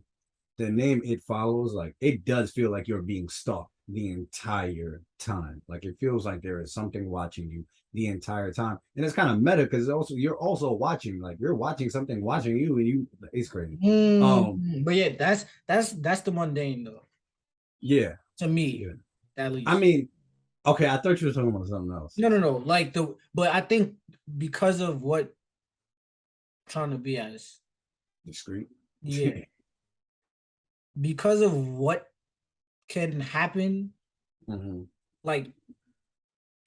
the name It Follows, like it does feel like you're being stalked the entire time. Like it feels like there is something watching you the entire time. And it's kind of meta because also you're also watching, like you're watching something watching you, and you it's crazy. But yeah, that's the mundane though. Yeah, To me, yeah. at I least. mean, okay, I thought you were talking about something else. No. Like but I think because of what I'm trying to be as, Discreet. yeah, because of what can happen, Hmm. like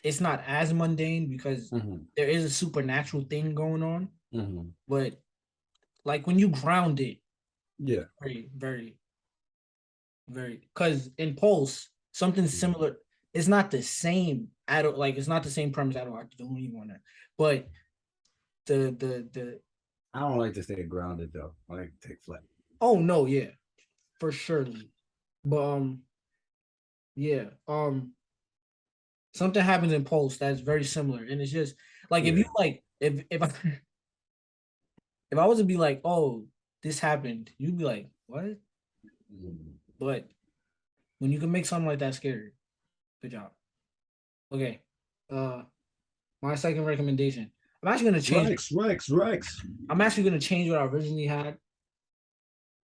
it's not as mundane because Hmm. there is a supernatural thing going on. Hmm. But like when you ground it, Yeah. very, very, very, because in Pulse, something similar. It's not the same. I don't like. It's not the same premise. I don't even want to. But the I don't like to stay grounded though. I like to take flight. oh no, yeah, for sure. But yeah, something happens in Pulse that's very similar, and it's just like if you Yeah. like if I if I was to be like, oh, this happened, you'd be like, what? Mm. But when you can make something like that scary, good job. Okay. Uh, my second recommendation. I'm actually gonna change. Rex. I'm actually gonna change what I originally had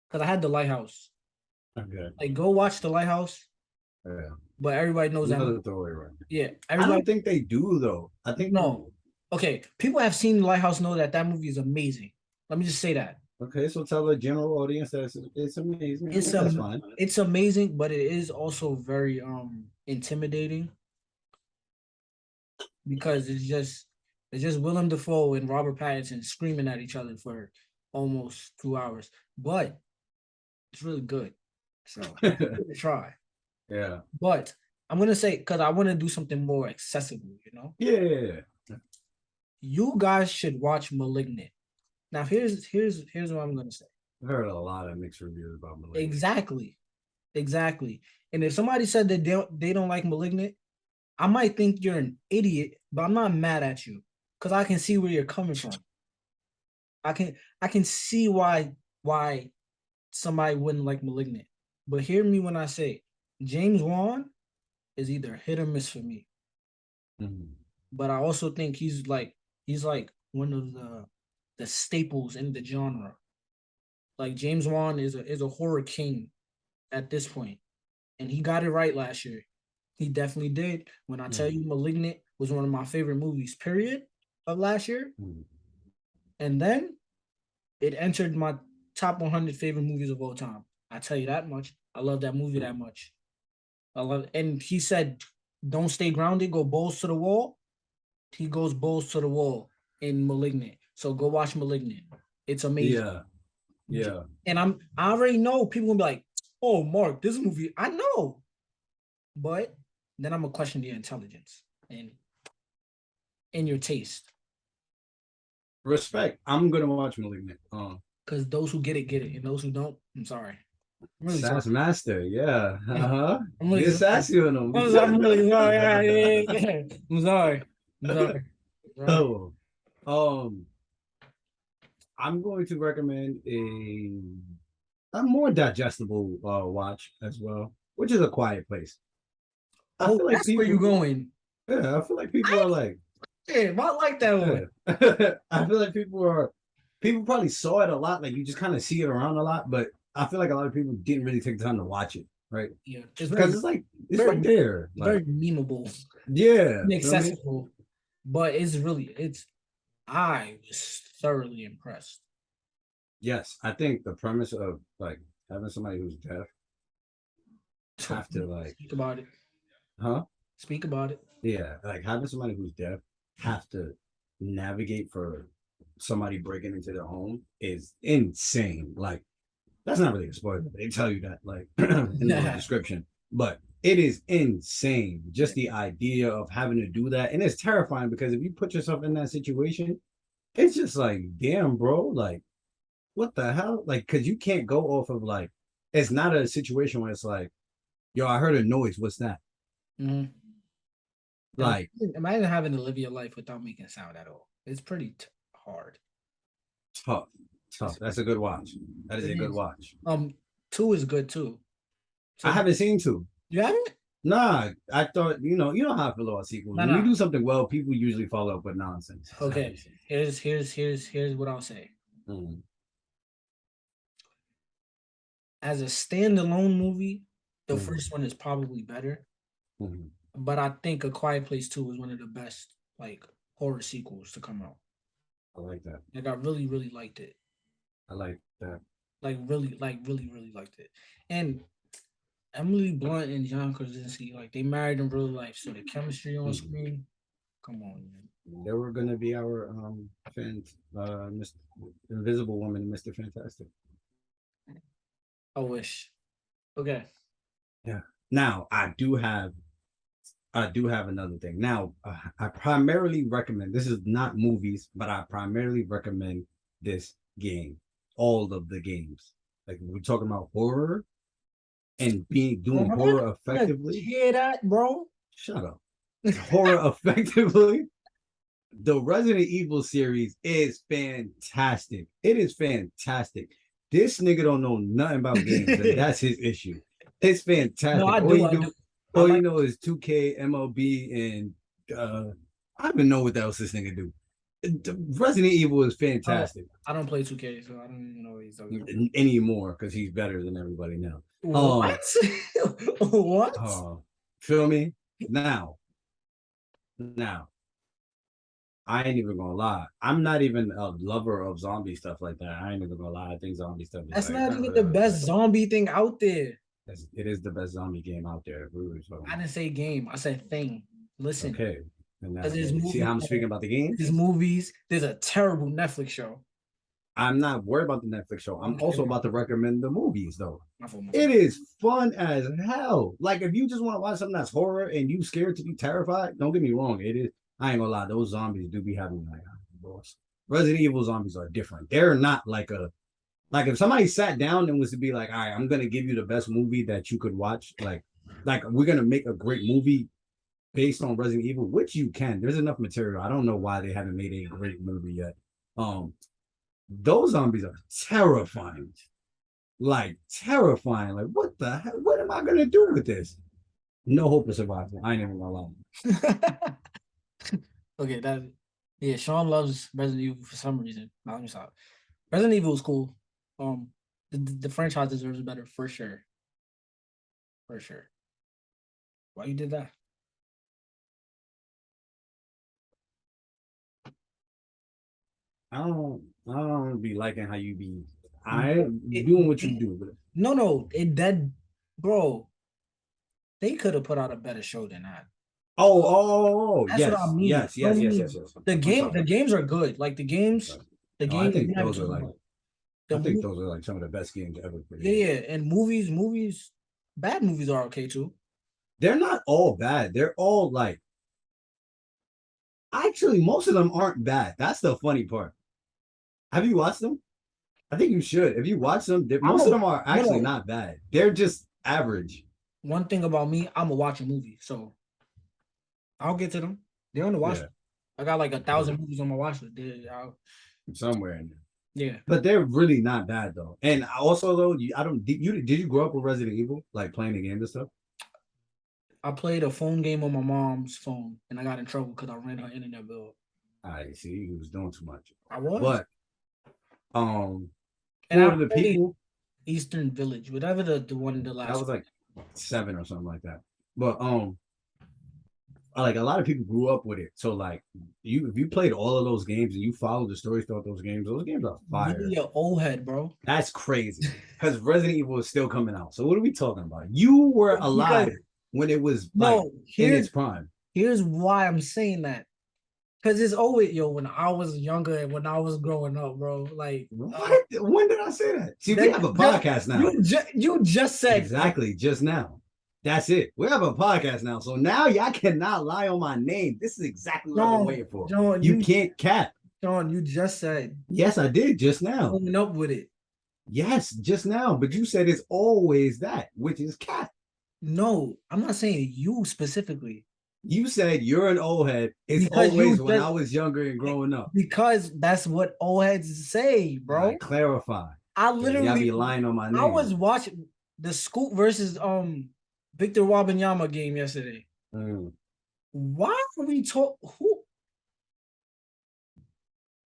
because I had the Lighthouse. Okay. Like, go watch the Lighthouse, Yeah. but everybody knows that. Another throwaway run. Yeah, I everybody. don't think they do though. I think No. Okay, people have seen the Lighthouse know that that movie is amazing. Let me just say that okay, so tell the general audience that it's amazing. Okay, that's fine. it's amazing, but it is also very intimidating because it's just Willem Dafoe and Robert Pattinson screaming at each other for almost 2 hours. But it's really good. So give it a try. Yeah. But I'm gonna say because I want to do something more accessible, you know. Yeah. You guys should watch Malignant. Now here's what I'm gonna say. I've heard a lot of mixed reviews about Malignant. Exactly. Exactly. And if somebody said that they don't like Malignant, I might think you're an idiot, but I'm not mad at you because I can see where you're coming from. I can see why somebody wouldn't like Malignant. But hear me when I say James Wan is either hit or miss for me. Mhm. But I also think he's like one of the staples in the genre. Like James Wan is a horror king at this point, and he got it right last year. He definitely did. When I tell you, Mhm. *Malignant* was one of my favorite movies, period, of last year, Mhm. and then it entered my top 100 favorite movies of all time. I tell you that much. I love that movie that much. I love, and he said, "Don't stay grounded. Go balls to the wall." He goes balls to the wall in *Malignant*. So go watch *Malignant*. It's amazing. Yeah. Yeah. And I already know people gonna be like, "Oh, Mark, this movie." I know, but then I'm gonna question your intelligence and your taste. Respect. I'm gonna watch Malignant. Because those who get it, and those who don't, I'm sorry. I'm really sorry. Sass Master. Yeah. Uh-huh. I'm really Get sorry. sassy on them. I'm really sorry. Yeah. I'm sorry. I'm sorry. I'm sorry. Oh. Um, I'm going to recommend a more digestible watch as well. which is A Quiet Place. I Oh, feel like that's where people, you going. yeah, I feel like people I are like, yeah, I like that one. yeah. I feel like people probably saw it a lot. Like you just kind of see it around a lot, but I feel like a lot of people didn't really take the time to watch it, right? Yeah, it's Because very, it's right very, there. Like, very memeable, yeah, feel me? inaccessible, but it's. I was thoroughly impressed. Yes, I think the premise of like having somebody who's deaf So have to like, speak about it. huh? Speak about it. Yeah, like having somebody who's deaf have to navigate for somebody breaking into their home is insane. Like that's not really a spoiler. They tell you that like in the little Yeah, description, but it is insane. yeah. Just the idea of having to do that, and it's terrifying because if you put yourself in that situation, it's just like, damn, bro, like what the hell? Like, because you can't go off of like, it's not a situation where it's like, yo, I heard a noise. What's that? Mhm. Like, Imagine having to live your life without making sound at all. It's pretty hard. tough, tough. It's, That's a good watch. That is it a good is. watch. Two is good too. I So haven't seen two. you haven't? Nah, I thought you know how I feel about sequels. No, When you no. do something well, people usually follow up with nonsense. So I Okay. haven't seen. Here's what I'll say. Mm, As a standalone movie, the mm, first one is probably better. mm. But I think A Quiet Place 2 is one of the best like horror sequels to come out. I like that. Like I really, really liked it. I like that. Really liked it. And Emily Blunt and John Krasinski, like they married in real life, so the chemistry on Mm. screen, come on, man. They were gonna be our fans, Mr. Invisible Woman and Mr. Fantastic. I wish. Okay. Yeah. Now I do have another thing. Now I primarily recommend. This is not movies, but I primarily recommend this game. All of the games. Like we're talking about horror and being Bro, doing I'm not horror gonna effectively. hear that, bro. Shut up. Horror effectively. The Resident Evil series is fantastic. It is fantastic. This nigga don't know nothing about games, and that's his issue. It's No, fantastic. I do, I do. I All you like know is 2K, MLB, and I don't even know what else this nigga do. Resident Evil is fantastic I don't play 2K, so I don't even know what he's talking about. anymore because he's better than everybody now. What? What? Uh, feel me? Now, I ain't even gonna lie. I'm not even a lover of zombie stuff like that. I ain't even gonna lie. I think zombie stuff is That's like not even the best zombie thing out there. it is the best zombie game out there. I didn't say game. I said thing. Listen, Okay, and because there's see how I'm speaking about the games. movies. There's a terrible Netflix show. I'm not worried about the Netflix show. I'm Okay, also about to recommend the movies though. my fault, my fault. It is fun as hell. Like if you just want to watch something that's horror and you scared to be terrified, don't get me wrong. It is. I ain't gonna lie. Those zombies do be having like boss. Resident Evil zombies are different. They're not like if somebody sat down and was to be like, all right, I'm gonna give you the best movie that you could watch. Like we're gonna make a great movie based on Resident Evil, which you can. There's enough material. I don't know why they haven't made a great movie yet. Those zombies are terrifying. Like terrifying. Like what the hell? What am I gonna do with this? No hope of survival. I ain't even gonna lie. Okay, that yeah. Sean loves Resident Evil for some reason. No, let me stop. Resident Evil is cool. The franchise deserves better for sure. For sure. Why you did that? I don't be liking how you be I Bro, doing what you do, but no, it that bro. They could have put out a better show than that. That's what I yes, mean. yes, yes, yes, yes, yes. I'm The sorry. games are good. Like the No, I games we think haven't those are talked like about. The movie, some of the best games ever yeah, created. yeah, and bad movies are okay too. They're not all bad. They're all like actually most of them aren't bad. That's the funny part. Have you watched them? I think you should. If you watch them, I'm most a of them are no actually no. not bad. They're just average. One thing about me, I'm a watch a movie, so I'll get to them. They're on the watch Yeah, list. I got like 1,000 movies on my watch list. somewhere in there. Yeah, But they're really not bad though. And also though, I don't. Did you grow up with Resident Evil, like playing the game and stuff? I played a phone game on my mom's phone, and I got in trouble because I ran her internet bill. I see he was doing too much. I was, But um, and I for the played people, Eastern Village, whatever the one the that last was one. like 7 or something like that. But like a lot of people grew up with it. So like if you played all of those games and you followed the stories throughout those games are fire. Really a old head, bro. That's crazy. Because Resident Evil is still coming out. So what are we talking about? You were Because alive when it was like no, in its prime. here's why I'm saying that. Cause it's always when I was younger and when I was growing up, bro. Like What? When did I say that? See, we that have a just podcast now. you just said Exactly, just now. That's it. We have a podcast now. So now y'all cannot lie on my name. This is exactly what I've been waiting for. John, You can't cap. John, you just said Yes, I did just now. coming up with it. Yes, just now. But you said it's always that, which is cap. No, I'm not saying you specifically. You said you're an old head. It's Because you always when just I was younger and growing up. because that's what old heads say, bro. I clarify. I Y'all literally be lying on my I name. was watching the Scoop versus Victor Wabanyama game yesterday. Why are we talk who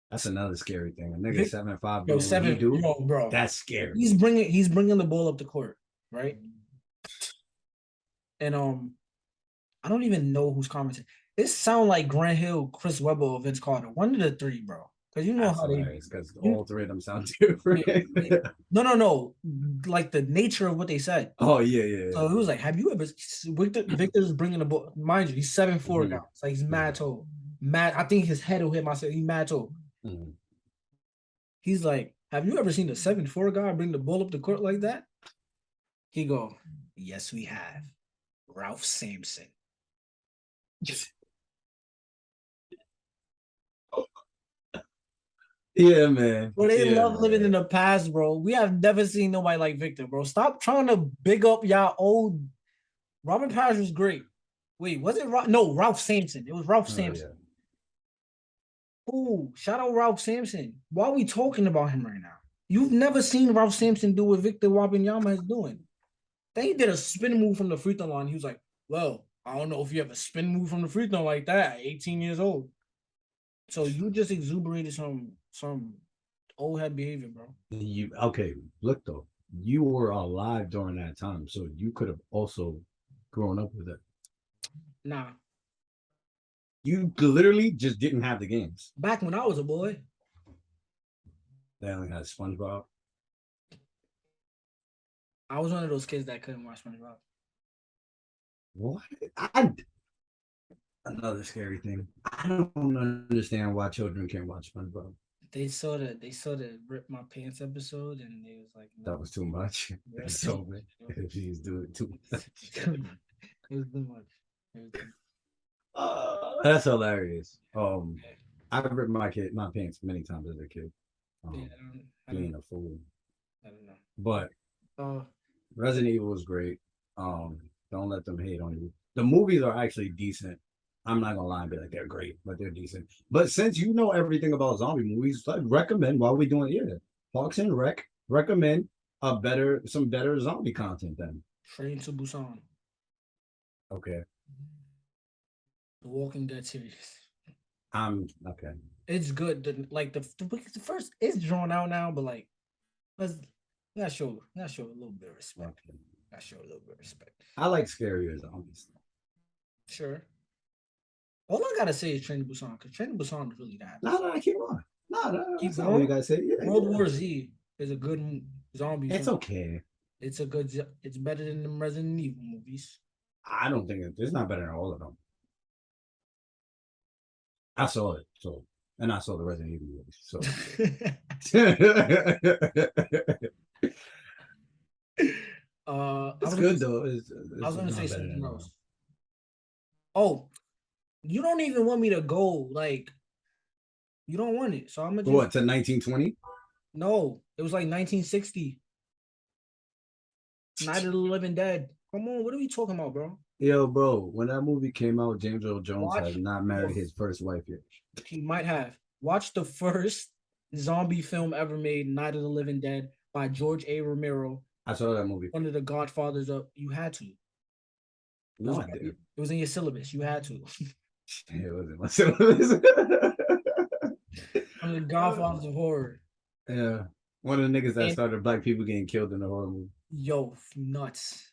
That's another scary thing. A nigga Vic, 7'5" yo, what he do? yo, bro. That's scary. He's bringing the ball up the court, right? And I don't even know who's commenting. It sound like Grant Hill, Chris Webber, or Vince Carter. One of the three, bro. Because you know That's how hilarious because all three of them sound different. No. Like the nature of what they said. Oh yeah. So it was like, have you ever Victor's bringing the ball? Mind you, he's 7'4" guy. It's like he's mad tall. Mad. I think his head will hit myself. He's mad tall. He's like, have you ever seen a 7'4" guy bring the ball up the court like that? He go, yes, we have. Ralph Sampson. Yeah, man. Bro, they love living in the past, bro. We have never seen nobody like Victor, bro. Stop trying to big up y'all old. Robert Parrish was great. Wait, was it no Ralph Sampson? It was Ralph Sampson. Oh, shout out Ralph Sampson. Why are we talking about him right now? You've never seen Ralph Sampson do what Victor Wabanyama is doing. Then he did a spin move from the free throw line. He was like, well, I don't know if you have a spin move from the free throw like that at 18 years old. So you just exuberated some old head behavior, bro. You okay? Look though, you were alive during that time, so you could have also grown up with it. Nah, you literally just didn't have the games. Back when I was a boy, they only had SpongeBob. I was one of those kids that couldn't watch SpongeBob. What? Another scary thing. I don't understand why children can't watch SpongeBob. They saw the rip my pants episode, and they was like, no. That was too much. That's so much. She's doing too much. It was too much. That's hilarious. I've ripped my pants many times as a kid. Being a fool. I don't know. But Resident Evil is great. Don't let them hate on you. The movies are actually decent. I'm not gonna lie and be like they're great, but they're decent. But since you know everything about zombie movies, I recommend while we're doing it, Parks and Rec, recommend some better zombie content then. Train to Busan. Okay. The Walking Dead series. Okay. It's good. The first is drawn out now, but like let's show a little bit of respect. Okay. I show a little bit of respect. I like scarier zombies. Sure. All I gotta say is Train to Busan, because Train to Busan is really that. No, I keep on. No, that's not what you gotta say. Yeah, World War Z is a good zombie. It's okay. It's better than the Resident Evil movies. I don't think it's not better than all of them. I saw it, and I saw the Resident Evil movies, so. It's good though. I was gonna say something else. Oh, you don't even want me to go. Like, you don't want it, so I'm gonna. What, to 1920? No, it was like 1960. Night of the Living Dead. Come on, what are we talking about, bro? Yo, bro, when that movie came out, James Earl Jones had not married his first wife yet. He might have. Watch the first zombie film ever made, Night of the Living Dead by George A. Romero, I saw that movie. one of the Godfathers of. You had to. No, I didn't. It was in your syllabus. You had to. It wasn't my syllabus. One of the Godfathers of horror. Yeah. One of the niggas that And started black people getting killed in the horror movie. yo, nuts.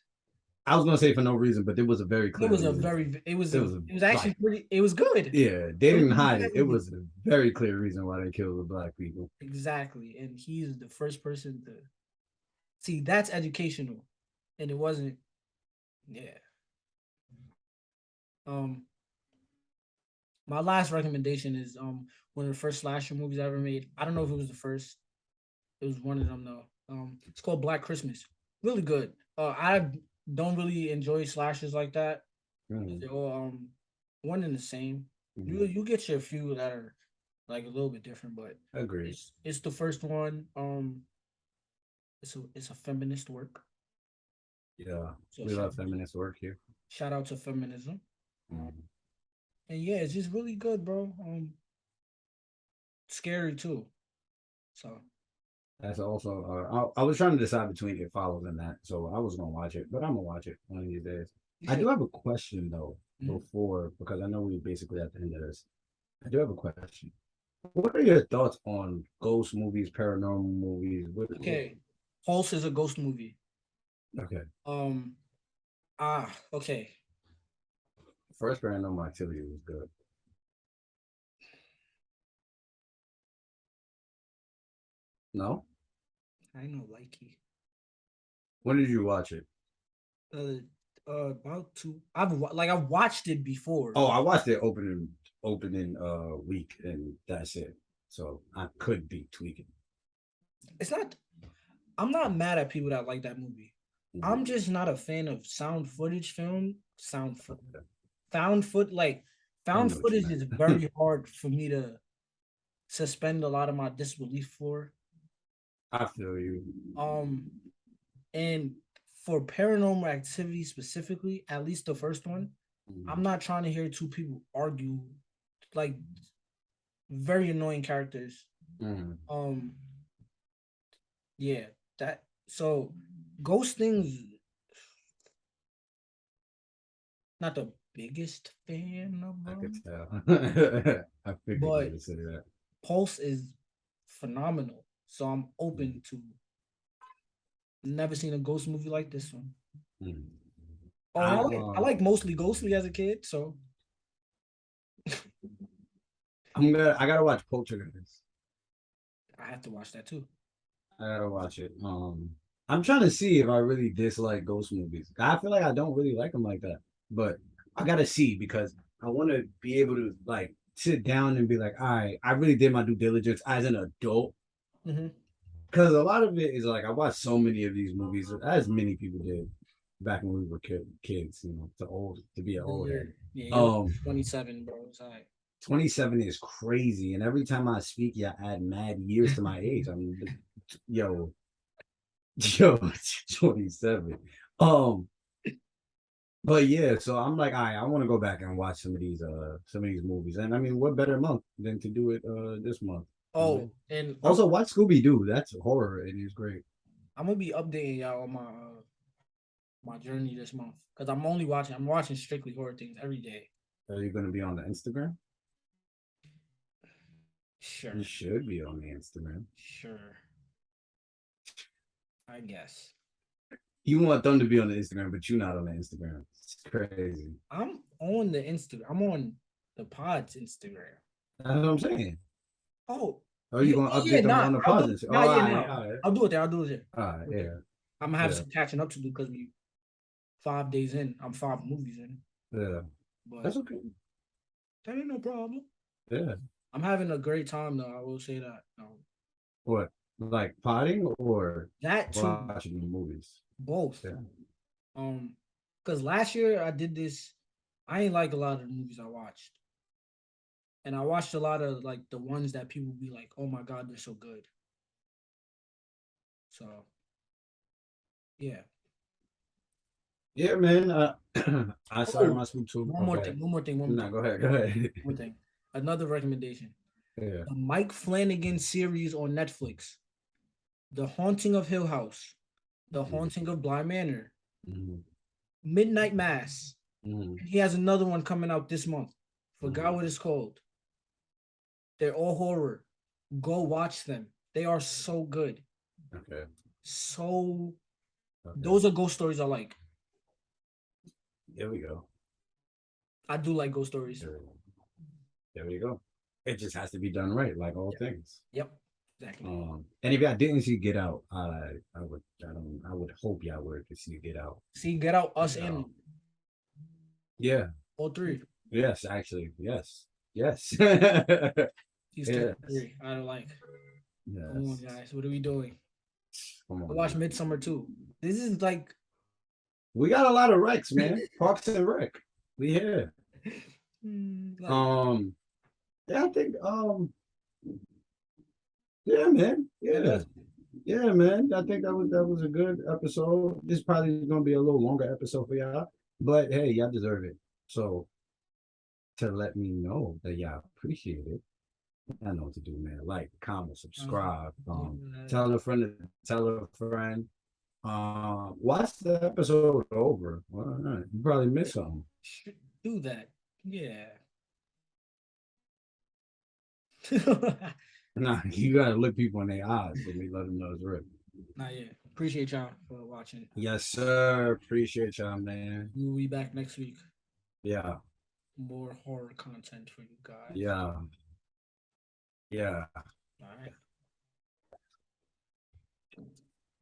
I was gonna say for no reason, but there was a very It clear was a reason. very. There was It was actually like, pretty. It was good. yeah, they It was didn't hide it. It exactly, was a very clear reason why they killed the black people. exactly, and he's the first person to see. That's educational, and it wasn't. Yeah. Um, my last recommendation is one of the first slasher movies I ever made. I don't know if it was the first. It was one of them though. It's called Black Christmas. Really good. I don't really enjoy slashers like that. Mm, They're all one and the same. mm, You get your few that are like a little bit different, but agreed. it's the first one. It's a feminist work. Yeah, So we love feminist work here. shout out to feminism. Mm. And yeah, it's just really good, bro. Scary too. So That's also. I was trying to decide between It Follows and that, so I was gonna watch it, but I'm gonna watch it one of these days. you I do should. have a question though Mhm. before because I know we're basically at the end of this. I do have a question. What are your thoughts on ghost movies, paranormal movies? Okay. Pulse is a ghost movie. Okay, Um okay. first paranormal activity was good. No, I know likey. when did you watch it? Uh about to I've watched it before. Oh, I watched it opening week, and that's it. So I could be tweaking. It's not I'm not mad at people that like that movie. Mhm. I'm just not a fan of sound footage film. Sound foot Okay. found foot like I found know what you footage is meant. very hard for me to suspend a lot of my disbelief for. I feel you. Um and for paranormal activity specifically, at least the first one, I'm Mhm. not trying to hear two people argue like very annoying characters. Mhm. Um yeah, that so ghost things not the biggest fan of I could them, tell. I figured you but would say that. Pulse is phenomenal. So I'm Mhm. open to never seen a ghost movie like this one. Mhm. Oh, and I've I like mostly ghostly as a kid, so I gotta watch Poltergeist. I have to watch that too. I gotta watch it. I'm trying to see if I really dislike ghost movies. I feel like I don't really like them like that, but I gotta see because I want to be able to like sit down and be like, all right, I really did my due diligence as an adult. Mm-hmm. Because a lot of it is like I watched so many of these movies, as many people did back when we were kids, to be an old head. Yeah, you're like Um, 27, bro. It's all right. 27 is crazy, and every time I speak, yeah, I add mad years to my age. I mean, yo, yo, 27. Um, but yeah, so I'm like, all right, I want to go back and watch some of these movies. And I mean, what better month than to do it this month? You know? Oh, and Also, watch Scooby Doo. That's horror and it's great. I'm gonna be updating y'all on my journey this month because I'm watching strictly horror things every day. Are you gonna be on the Instagram? You Sure, should be on the Instagram. sure. I guess You want them to be on the Instagram, but you're not on the Instagram. It's crazy. I'm on the Instagram. I'm on the pod's Instagram. That's what I'm saying. Oh, Are you gonna yeah, update them not. on the I'll do positive? Oh, not yet. Now all right, I'll do it there. I'll do it there. all right, Okay. yeah, I'm gonna have yeah, some catching up to do because we 5 days in. I'm 5 movies in, yeah. but That's okay. that ain't no problem. Yeah. I'm having a great time though. I will say that. What? Like potting or That too, watching the movies? both. Yeah. Um, because last year I did this. I ain't like a lot of the movies I watched, and I watched a lot of like the ones that people be like, "Oh my god, they're so good." So yeah. Yeah, man. I started Oh, my Spooktober. one more Okay. thing. One more thing. One more No, thing. go ahead. Go ahead. One thing. Another recommendation. Yeah. The Mike Flanagan series on Netflix, The Haunting of Hill House, The Haunting of Bly Manor, Mm-hmm. Midnight Mass. Mm-hmm. And he has another one coming out this month. Forgot Mm-hmm. what it's called. They're all horror. Go watch them. They are so good. Okay. So Okay. those are ghost stories I like. There we go. I do like ghost stories. There we go. It just has to be done right, like all Yep. things. Yep. Exactly. And if y'all didn't see Get Out, I would hope y'all were to see Get Out. See, Get Out, Us, You and know. Yeah. all three. Yes, actually. Yes. Yes. He's Yes. three. I don't like. Come on, Yes. guys. What are we doing? Come I on, watched man. Midsummer too. This is like We got a lot of recs, man. Parks and Rec. We here. like Um, yeah, I think yeah, man. Yeah. fantastic. Yeah, man. I think that was a good episode. This probably gonna be a little longer episode for y'all. But hey, y'all deserve it. So to let me know that y'all appreciate it, I know what to do, man. Like, comment, subscribe, tell a friend to tell a friend. Watch the episode over. All right. You probably missed something. Should do that. Yeah. Nah, you gotta look people in their eyes for me, let them know it's real. Not yet. Appreciate y'all for watching. Yes, sir. Appreciate y'all, man. We'll be back next week. Yeah, More horror content for you guys. yeah, yeah. All right.